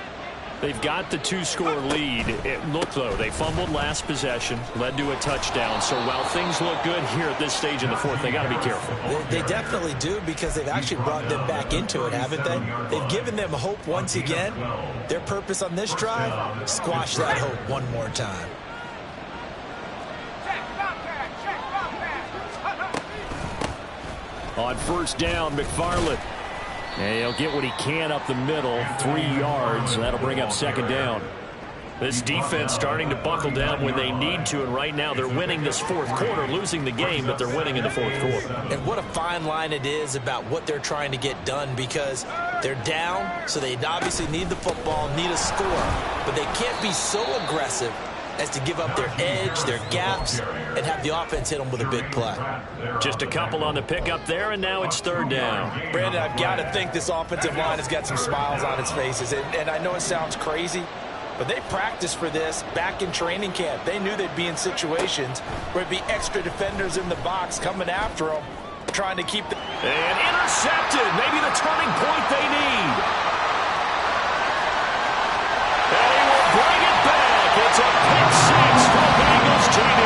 Speaker 1: They've got the 2-score lead. Look, though, they fumbled last possession, led to a touchdown. So while things look good here at this stage in the fourth, they got to be careful.
Speaker 6: They definitely do, because they've actually brought them back into it, haven't they? They've given them hope once again. Their purpose on this drive, squash that hope one more time.
Speaker 1: On first down, McFarland. And he'll get what he can up the middle, 3 yards. And that'll bring up second down. This defense starting to buckle down when they need to, and right now they're winning this fourth quarter, losing the game, but they're winning in the fourth quarter.
Speaker 6: And what a fine line it is about what they're trying to get done, because they're down, so they obviously need the football, need a score, but they can't be so aggressive as to give up their edge, their gaps, and have the offense hit them with a big play.
Speaker 1: Just a couple on the pickup there, and now it's third down.
Speaker 6: Brandon, I've got to think this offensive line has got some smiles on its faces, and I know it sounds crazy, but they practiced for this back in training camp. They knew they'd be in situations where it'd be extra defenders in the box coming after them, trying to keep the...
Speaker 1: And intercepted, maybe the turning point they need. And he will bring it back. It's a pick six for Bengals TD.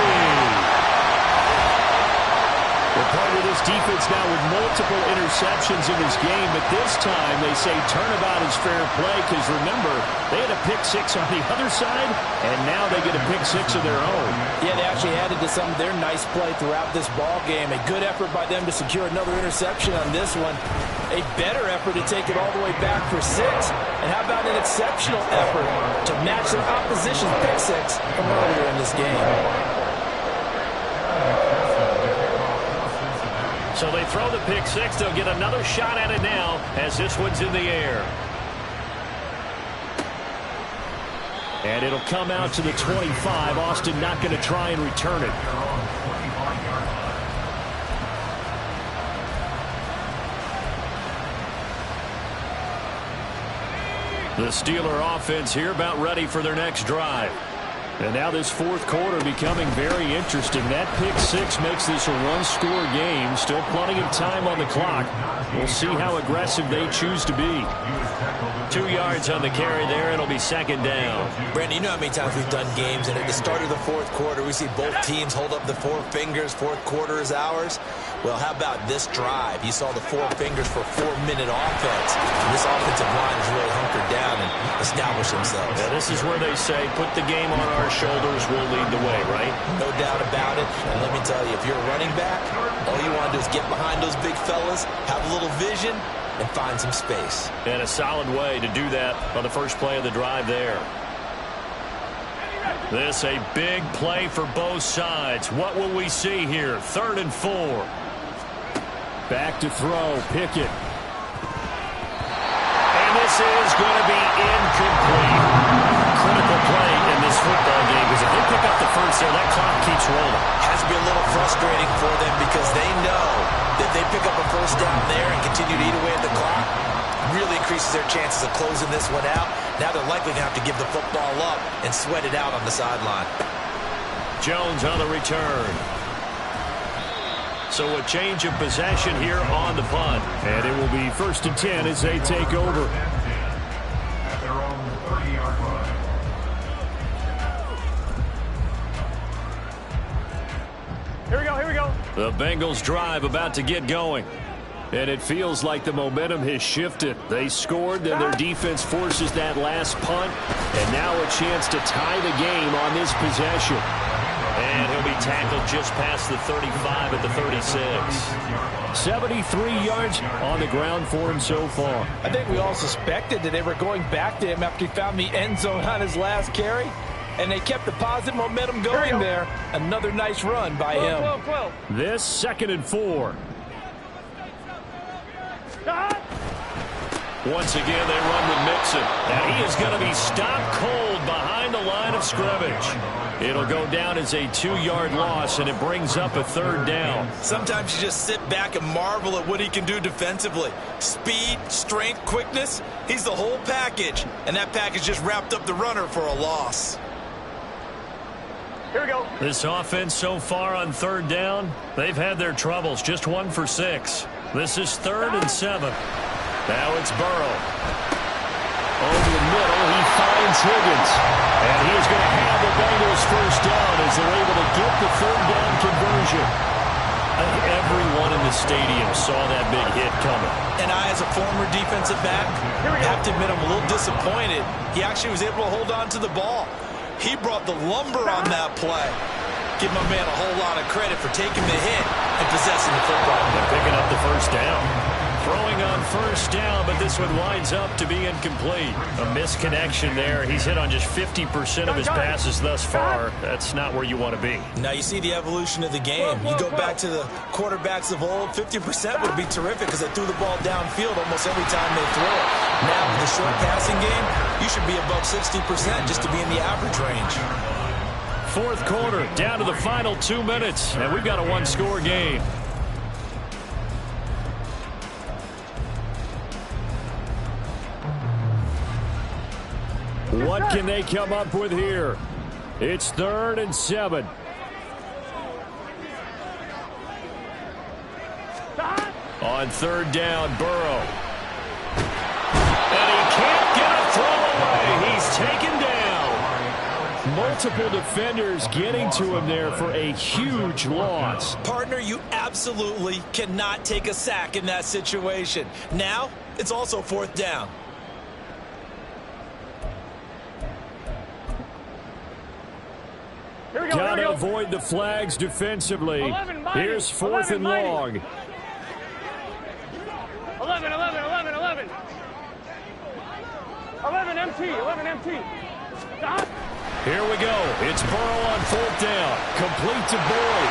Speaker 1: Well, part of this defense now with multiple interceptions in this game, but this time they say turnabout is fair play, because remember, they had a pick six on the other side, and now they get a pick six of their own.
Speaker 6: Yeah, they actually added to some of their nice play throughout this ball game. A good effort by them to secure another interception on this one. A better effort to take it all the way back for 6. And how about an exceptional effort to match their opposition's pick six from earlier in this game.
Speaker 1: So they throw the pick six. They'll get another shot at it now as this one's in the air. And it'll come out to the 25. Austin not going to try and return it. The Steeler offense here about ready for their next drive. And now this fourth quarter becoming very interesting. That pick six makes this a one-score game. Still plenty of time on the clock. We'll see how aggressive they choose to be. 2 yards on the carry there. It'll be second down.
Speaker 6: Brandon, you know how many times we've done games, and at the start of the fourth quarter, we see both teams hold up the 4 fingers. Fourth quarter is ours. Well, how about this drive? You saw the 4 fingers for 4-minute offense. And this offensive line has really hunkered down and established themselves.
Speaker 1: Yeah, this is where they say, put the game on our shoulders, we'll lead the way, right?
Speaker 6: No doubt about it. And let me tell you, if you're a running back, all you want to do is get behind those big fellas, have a little vision, and find some space.
Speaker 1: And a solid way to do that on the first play of the drive there. This a big play for both sides. What will we see here? 3rd and 4. Back to throw. Pickett. And this
Speaker 5: This is going to be incomplete. Critical play in this football game because if they pick up the first there, that clock keeps rolling.
Speaker 6: Has to be a little frustrating for them because they know that they pick up a first down there and continue to eat away at the clock, really increases their chances of closing this one out. Now they're likely going to have to give the football up and sweat it out on the sideline.
Speaker 5: Jones on the return. So a change of possession here on the punt.
Speaker 1: And it will be 1st and 10 as they take over.
Speaker 2: At their own 30-yard line.
Speaker 4: Here we go, here we go.
Speaker 1: The Bengals drive about to get going. And it feels like the momentum has shifted. They scored, then their defense forces that last punt. And now a chance to tie the game on this possession.
Speaker 5: And he'll be tackled just past the 35 at the 36.
Speaker 1: 73 yards on the ground for him so far.
Speaker 6: I think we all suspected that they were going back to him after he found the end zone on his last carry. And they kept the positive momentum going there. Another nice run by him.
Speaker 4: 12.
Speaker 1: This 2nd and 4.
Speaker 5: Once again, they run with Mixon. And he is going to be stopped cold behind the line of scrimmage. It'll go down as a 2-yard loss, and it brings up a 3rd down.
Speaker 6: Sometimes you just sit back and marvel at what he can do defensively. Speed, strength, quickness. He's the whole package. And that package just wrapped up the runner for a loss.
Speaker 4: Here we go.
Speaker 5: This offense so far on 3rd down, they've had their troubles. Just 1 for 6. This is 3rd and 7. Now it's Burrow. Over the middle, he finds Higgins. And he is going to have the Bengals first down as they're able to get the 3rd down conversion. I think everyone in the stadium saw that big hit coming.
Speaker 6: And I, as a former defensive back, have to admit I'm a little disappointed. He actually was able to hold on to the ball. He brought the lumber on that play. Give my man a whole lot of credit for taking the hit and possessing the football.
Speaker 5: And picking up the first down. Throwing on 1st down, but this one winds up to be incomplete. A misconnection there. He's hit on just 50% of his passes thus far. That's not where you want to be.
Speaker 6: Now you see the evolution of the game. You go back to the quarterbacks of old, 50% would be terrific because they threw the ball downfield almost every time they throw it. Now with the short passing game, you should be above 60% just to be in the average range.
Speaker 1: 4th quarter, down to the final 2 minutes, and we've got a 1-score game. What can they come up with here? It's 3rd and 7. On 3rd down, Burrow. And he can't get a throw away. He's taken down. Multiple defenders getting to him there for a huge loss.
Speaker 6: Partner, you absolutely cannot take a sack in that situation. Now, it's also 4th down.
Speaker 1: Gotta avoid the flags defensively. Here's 4th and long.
Speaker 4: 11 empty. Stop.
Speaker 1: Here we go. It's Burrow on 4th down. Complete to Boyd.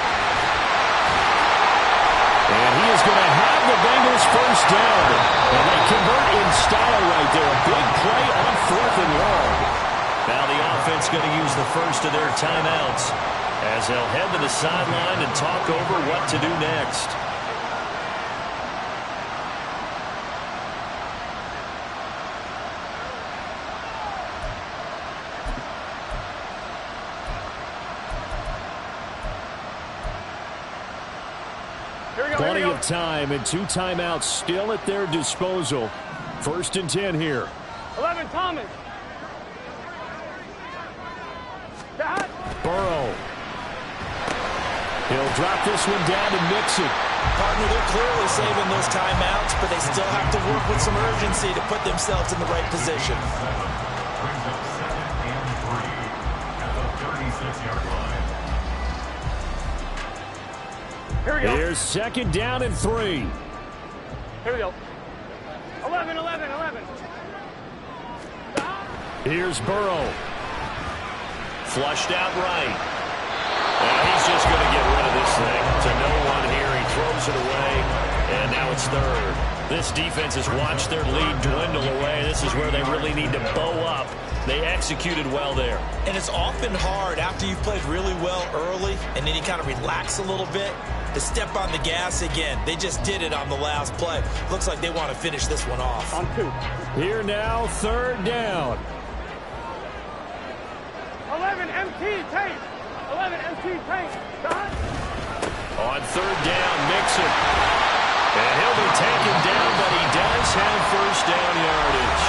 Speaker 1: And he is going to have the Bengals first down. And they convert in style right there. A big play on 4th and long. Now the offense going to use the first of their timeouts as they'll head to the sideline and talk over what to do next. Plenty of time and 2 timeouts still at their disposal. 1st and 10 here.
Speaker 4: 11, Thomas.
Speaker 1: Burrow. He'll drop this one down to Mixon.
Speaker 6: Partner, they're clearly saving those timeouts, but they still have to work with some urgency to put themselves in the right position.
Speaker 2: Brings up 2nd and 3 at the 36-yard line.
Speaker 4: Here we go.
Speaker 1: Here's 2nd down and 3.
Speaker 4: Here we go. 11.
Speaker 1: Here's Burrow.
Speaker 5: Flushed out right. And he's just going to get rid of this thing to no one here. He throws it away, and now it's 3rd. This defense has watched their lead dwindle away. This is where they really need to bow up. They executed well there.
Speaker 6: And it's often hard after you've played really well early and then you kind of relax a little bit to step on the gas again. They just did it on the last play. Looks like they want to finish this one off.
Speaker 4: On 2.
Speaker 1: Here now, 3rd down.
Speaker 4: 11 MT tape. 11 MT tape. Done.
Speaker 5: On 3rd down, Mixon. And he'll be taken down, but he does have 1st down yardage.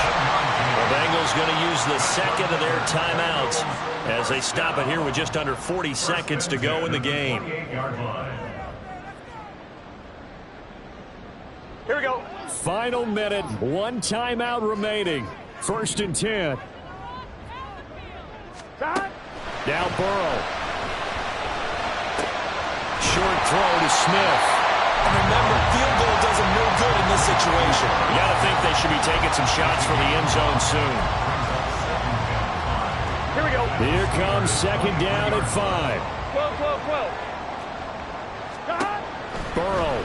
Speaker 5: The Bengals going to use the 2nd of their timeouts as they stop it here with just under 40 seconds to go in the game.
Speaker 4: Here we go.
Speaker 1: Final minute, 1 timeout remaining. 1st and 10.
Speaker 4: Done.
Speaker 1: Now Burrow. Short throw to Smith.
Speaker 6: And remember, field goal does them no good in this situation.
Speaker 5: You got to think they should be taking some shots for the end zone soon.
Speaker 4: Here we go.
Speaker 1: Here comes 2nd down at 5.
Speaker 4: 12, 12, 12. Done.
Speaker 1: Burrow.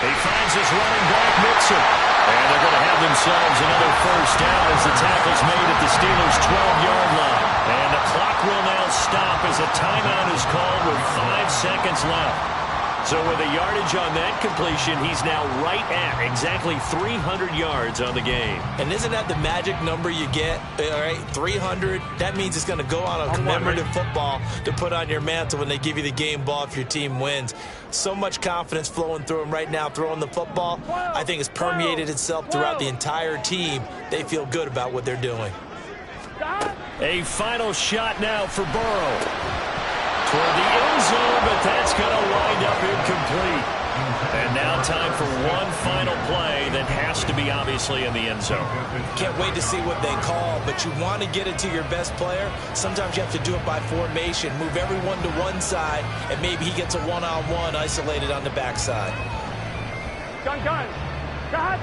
Speaker 5: He finds his running back, Mixon. And they're going to have themselves another 1st down as the tackle's made at the Steelers' 12-yard line. And the clock will now stop as a timeout is called with 5 seconds left. So with a yardage on that completion, he's now right at exactly 300 yards on the game.
Speaker 6: And isn't that the magic number you get? All right, 300. That means it's going to go on a commemorative football to put on your mantle when they give you the game ball if your team wins. So much confidence flowing through him right now, throwing the football. I think it's permeated itself throughout the entire team. They feel good about what they're doing.
Speaker 5: A final shot now for Burrow. Toward the end zone, but that's going to wind up incomplete. And now time for one final play that has to be obviously in the end zone.
Speaker 6: Can't wait to see what they call, but you want to get it to your best player. Sometimes you have to do it by formation. Move everyone to one side, and maybe he gets a one-on-one isolated on the backside.
Speaker 4: Gun. Got.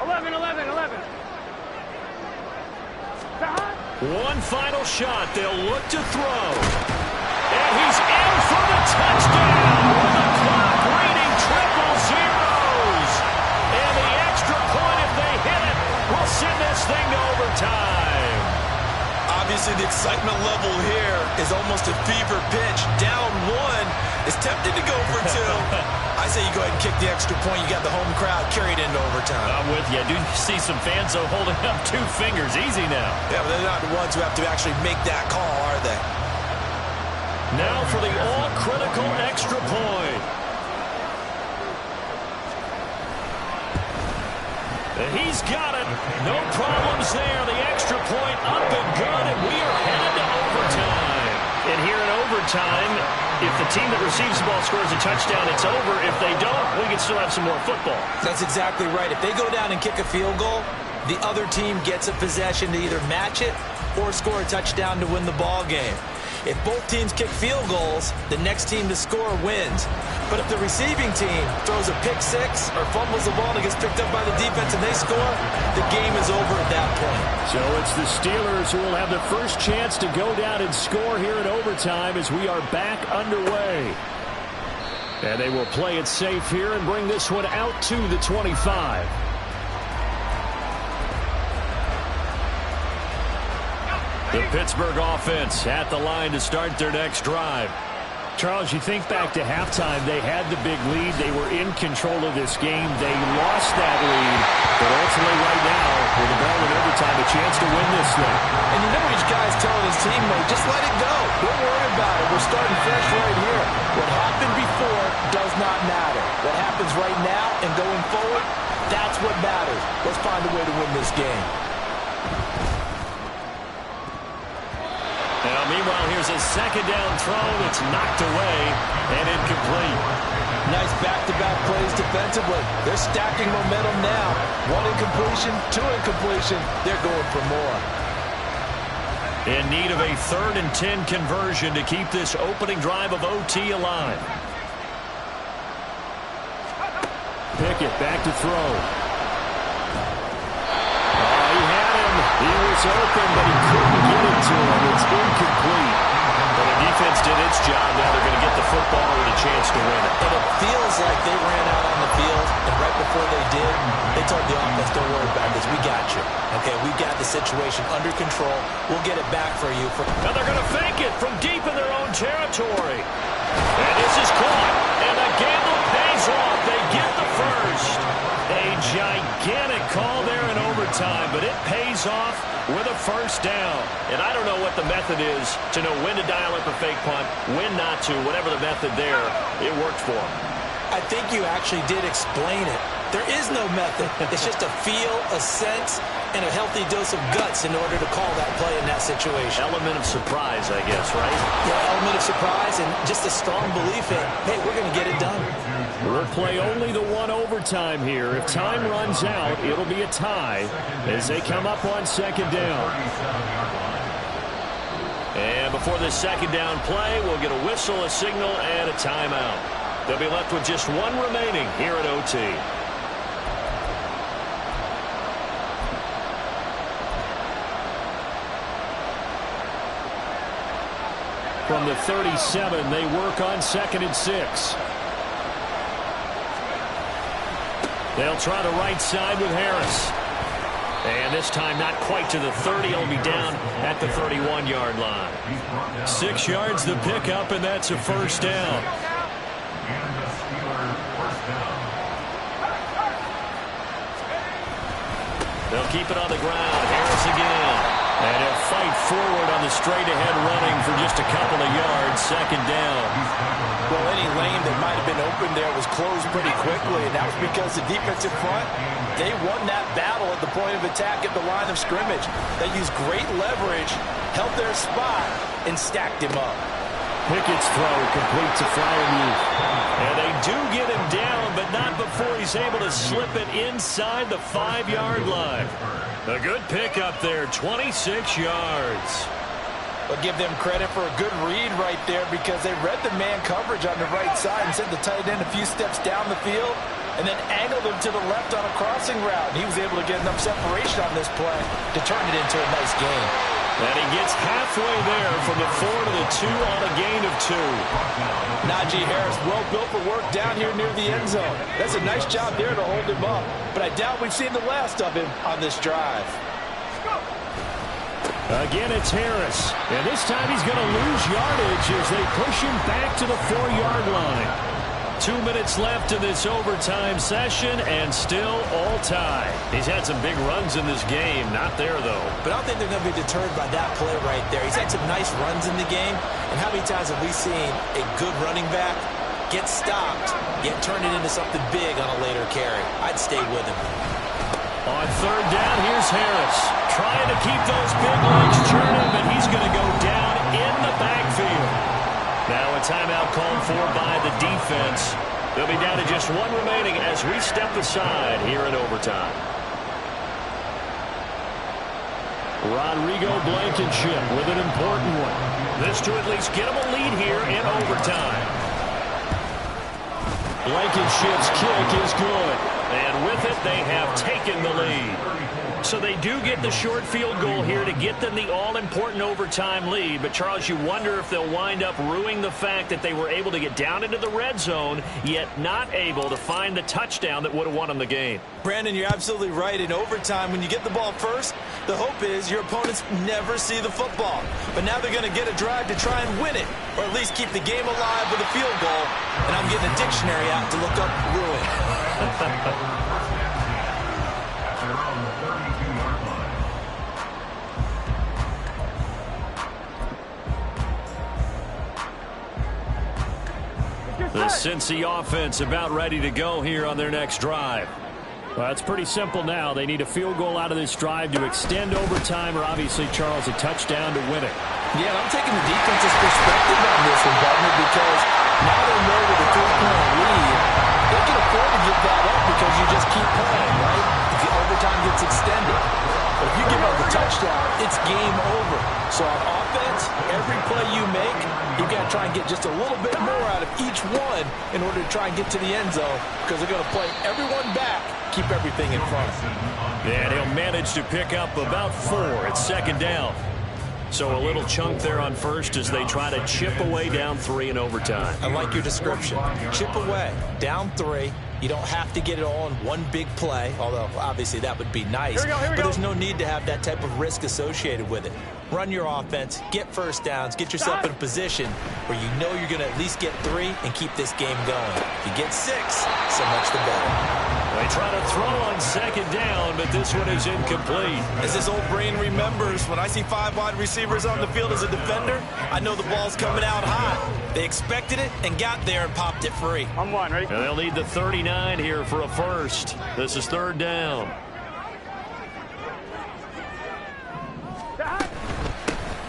Speaker 4: 11. 11.
Speaker 5: One final shot. They'll look to throw. And he's in for the touchdown with the clock reading triple zeros. And the extra point, if they hit it, will send this thing to overtime.
Speaker 6: Obviously, the excitement level here is almost a fever pitch. Down 1 is tempted to go for 2. I say you go ahead and kick the extra point. You got the home crowd carried into overtime.
Speaker 5: I'm with you. I do see some fans, though, holding up 2 fingers. Easy now.
Speaker 6: Yeah, but they're not the ones who have to actually make that call, are they?
Speaker 5: Now for the all-critical extra point. And he's got it. No problems there. The extra point up and good, and we are headed to overtime. And here in overtime, if the team that receives the ball scores a touchdown, it's over. If they don't, we can still have some more football.
Speaker 6: That's exactly right. If they go down and kick a field goal, the other team gets a possession to either match it or score a touchdown to win the ball game. If both teams kick field goals, the next team to score wins. But if the receiving team throws a pick 6 or fumbles the ball and it gets picked up by the defense and they score, the game is over at that point.
Speaker 1: So it's the Steelers who will have the first chance to go down and score here in overtime as we are back underway. And they will play it safe here and bring this one out to the 25. The Pittsburgh offense at the line to start their next drive. Charles, you think back to halftime, they had the big lead. They were in control of this game. They lost that lead. But ultimately right now, with the ball in overtime, a chance to win this thing.
Speaker 6: And you know each guy's telling his teammate, just let it go. Don't worry about it. We're starting fresh right here. What happened before does not matter. What happens right now and going forward, that's what matters. Let's find a way to win this game.
Speaker 5: Now, meanwhile, here's a second down throw that's knocked away and incomplete.
Speaker 6: Nice back-to-back plays defensively. They're stacking momentum now. 1 incompletion, 2 incompletion. They're going for more.
Speaker 5: In need of a 3rd and 10 conversion to keep this opening drive of OT alive.
Speaker 1: Pickett back to throw. Oh, he had him. He was open, but he couldn't get it to him. It's incomplete.
Speaker 5: Well, the defense did its job. Now they're going to get the football with a chance to win it.
Speaker 6: And it feels like they ran out on the field, and right before they did, they told the offense, don't worry about this. We got you. Okay, we got the situation under control. We'll get it back for you.
Speaker 5: Now they're going to fake it from deep in their own territory. And this is caught. And the gamble pays off. They get the first. A gigantic call there in overtime, but it pays off with a first down. And I don't know what the method is to know when to dial up a fake punt, when not to. Whatever the method there, it worked for them.
Speaker 6: I think you actually did explain it. There is no method. It's just a feel, a sense, and a healthy dose of guts in order to call that play in that situation.
Speaker 5: Element of surprise, I guess, right?
Speaker 6: Yeah, element of surprise and just a strong belief in, hey, we're going to get it done.
Speaker 1: We'll play only the one overtime here. If time runs out, it'll be a tie as they come up on second down.
Speaker 5: And before this second down play, we'll get a whistle, a signal, and a timeout. They'll be left with just one remaining here at OT.
Speaker 1: From the 37, they work on 2nd and 6. They'll try the right side with Harris. And this time not quite to the 30. He'll be down at the 31-yard line. 6 yards the pickup, and that's a first down.
Speaker 5: They'll keep it on the ground. Harris again.
Speaker 1: And he'll fight forward on the straight-ahead running for just a couple of yards. Second down.
Speaker 6: Well, any lane that might have been open there was closed pretty quickly, and that was because the defensive front, they won that battle at the point of attack at the line of scrimmage. They used great leverage, held their spot, and stacked him up.
Speaker 1: Pickett's throw complete to Freiermuth.
Speaker 5: And they do get him down, but not before he's able to slip it inside the 5-yard line. A good pickup there, 26 yards.
Speaker 6: But give them credit for a good read right there because they read the man coverage on the right side and sent the tight end a few steps down the field and then angled him to the left on a crossing route. And he was able to get enough separation on this play to turn it into a nice gain.
Speaker 5: And he gets halfway there from the 4 to the 2 on a gain of 2.
Speaker 6: Najee Harris, well built for work down here near the end zone. That's a nice job there to hold him up. But I doubt we've seen the last of him on this drive.
Speaker 1: Again, it's Harris. And this time he's going to lose yardage as they push him back to the 4-yard line. 2 minutes left in this overtime session, and still all tied.
Speaker 5: He's had some big runs in this game. Not there, though.
Speaker 6: But I don't think they're going to be deterred by that play right there. He's had some nice runs in the game. And how many times have we seen a good running back get stopped, yet turn it into something big on a later carry? I'd stay with him.
Speaker 1: On third down, here's Harris. Trying to keep those big legs churning, but he's going to go down in the backfield.
Speaker 5: Now a timeout called for by the defense. They'll be down to just one remaining as we step aside here in overtime.
Speaker 1: Rodrigo Blankenship with an important one.
Speaker 5: This to at least get them a lead here in overtime.
Speaker 1: Blankenship's kick is good.
Speaker 5: And with it, they have taken the lead. So they do get the short field goal here to get them the all-important overtime lead. But, Charles, you wonder if they'll wind up ruining the fact that they were able to get down into the red zone, yet not able to find the touchdown that would have won them the game.
Speaker 6: Brandon, you're absolutely right. In overtime, when you get the ball first, the hope is your opponents never see the football. But now they're going to get a drive to try and win it, or at least keep the game alive with a field goal. And I'm getting a dictionary out to look up ruin.
Speaker 1: The Cincy offense about ready to go here on their next drive. Well, it's pretty simple now. They need a field goal out of this drive to extend overtime, or obviously, Charles, a touchdown to win it.
Speaker 6: Yeah, I'm taking the defense's perspective on this one, Butler, because now they know with a 3-point lead, they can afford to give that up because you just keep playing, right? If the overtime gets extended. But if you give up the a touchdown, it's game over. So on offense, every play you make, you've got to try and get just a little bit more out of each one in order to try and get to the end zone, because they're going to play everyone back, keep everything in front.
Speaker 1: And he'll manage to pick up about 4 at second down. So a little chunk there on first as they try to chip away down 3 in overtime.
Speaker 6: I like your description. Chip away, down 3. You don't have to get it all in one big play, although obviously that would be nice. But there's no need to have that type of risk associated with it. Run your offense, get first downs, get yourself in a position where you know you're going to at least get 3 and keep this game going. If you get 6, so much the better.
Speaker 1: They try to throw on second down, but this one is incomplete.
Speaker 6: As this old brain remembers, when I see 5 wide receivers on the field as a defender, I know the ball's coming out hot. They expected it and got there and popped it free.
Speaker 4: I'm one, ready?
Speaker 1: And they'll need the 39 here for a first. This is third down.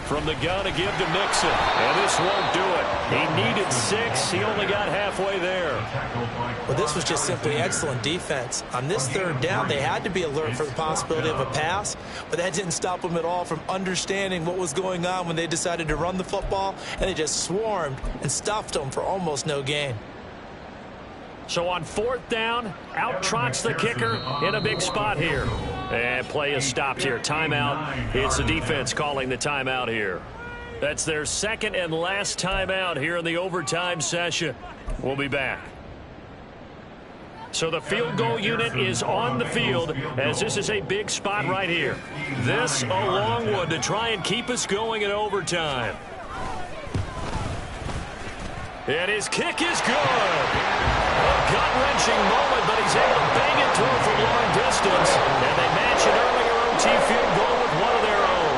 Speaker 1: From the gun to give to Mixon. And this won't do it. He needed 6. He only got halfway there.
Speaker 6: Well, this was just simply excellent defense. On this third down, they had to be alert for the possibility of a pass, but that didn't stop them at all from understanding what was going on when they decided to run the football, and they just swarmed and stuffed them for almost no gain.
Speaker 1: So on fourth down, out trots the kicker in a big spot here. And play is stopped here. Timeout. It's the defense calling the timeout here. That's their second and last timeout here in the overtime session. We'll be back. So the field goal unit is on the field as this is a big spot right here. This a long one to try and keep us going in overtime. And his kick is good. A gut-wrenching moment, but he's able to bang it through from long distance. And they match an earlier OT field goal with one of their own.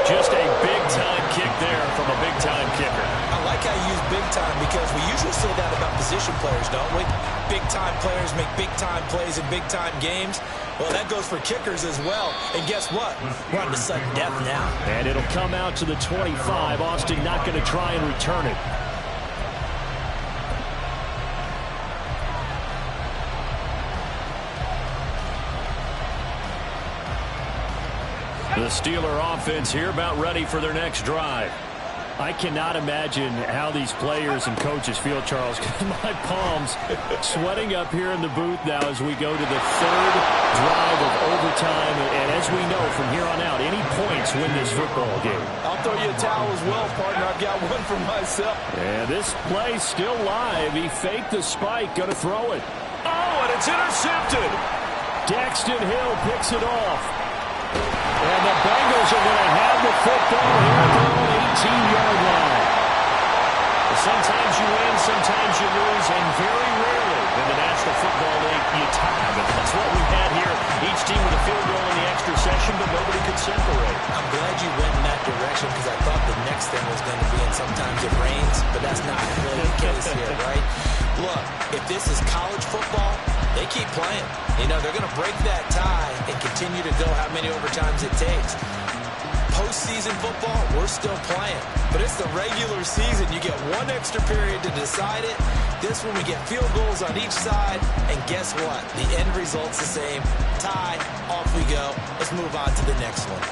Speaker 1: Just a big-time kick there from a big-time kicker.
Speaker 6: I like how you use big-time because we usually say that about position players, don't we? Big-time players make big-time plays in big-time games. Well, that goes for kickers as well. And guess what? We're on to sudden death now.
Speaker 1: And it'll come out to the 25. Austin not going to try and return it. The Steeler offense here about ready for their next drive. I cannot imagine how these players and coaches feel, Charles. My palms sweating up here in the booth now as we go to the third drive of overtime. And as we know, from here on out, any points win this football game.
Speaker 6: I'll throw you a towel as well, partner. I've got one for myself.
Speaker 1: And this play still live. He faked the spike, going to throw it. Oh, and it's intercepted. Daxton Hill picks it off. And the Bengals are going to have the football here at their own 18-yard line. Sometimes you win, sometimes you lose, and very rarely in the National Football League you tie. But that's what we had here. Each team with a field goal in the extra session, but nobody could separate.
Speaker 6: I'm glad you went in that direction because I thought the next thing was going to be, and sometimes it rains, but that's not really the case here, right? Look, if this is college football, they keep playing. You know, they're going to break that tie and continue to go how many overtimes it takes. Postseason football, we're still playing. But it's the regular season. You get one extra period to decide it. This one, we get field goals on each side. And guess what? The end result's the same. Tie, off we go. Let's move on to the next one.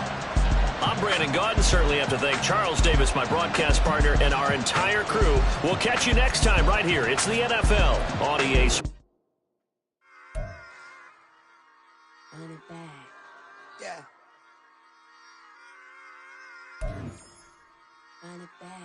Speaker 1: I'm Brandon Gaudin. Certainly have to thank Charles Davis, my broadcast partner, and our entire crew. We'll catch you next time right here. It's the NFL on EA Sports.
Speaker 7: Run it back. Yeah. Run it back.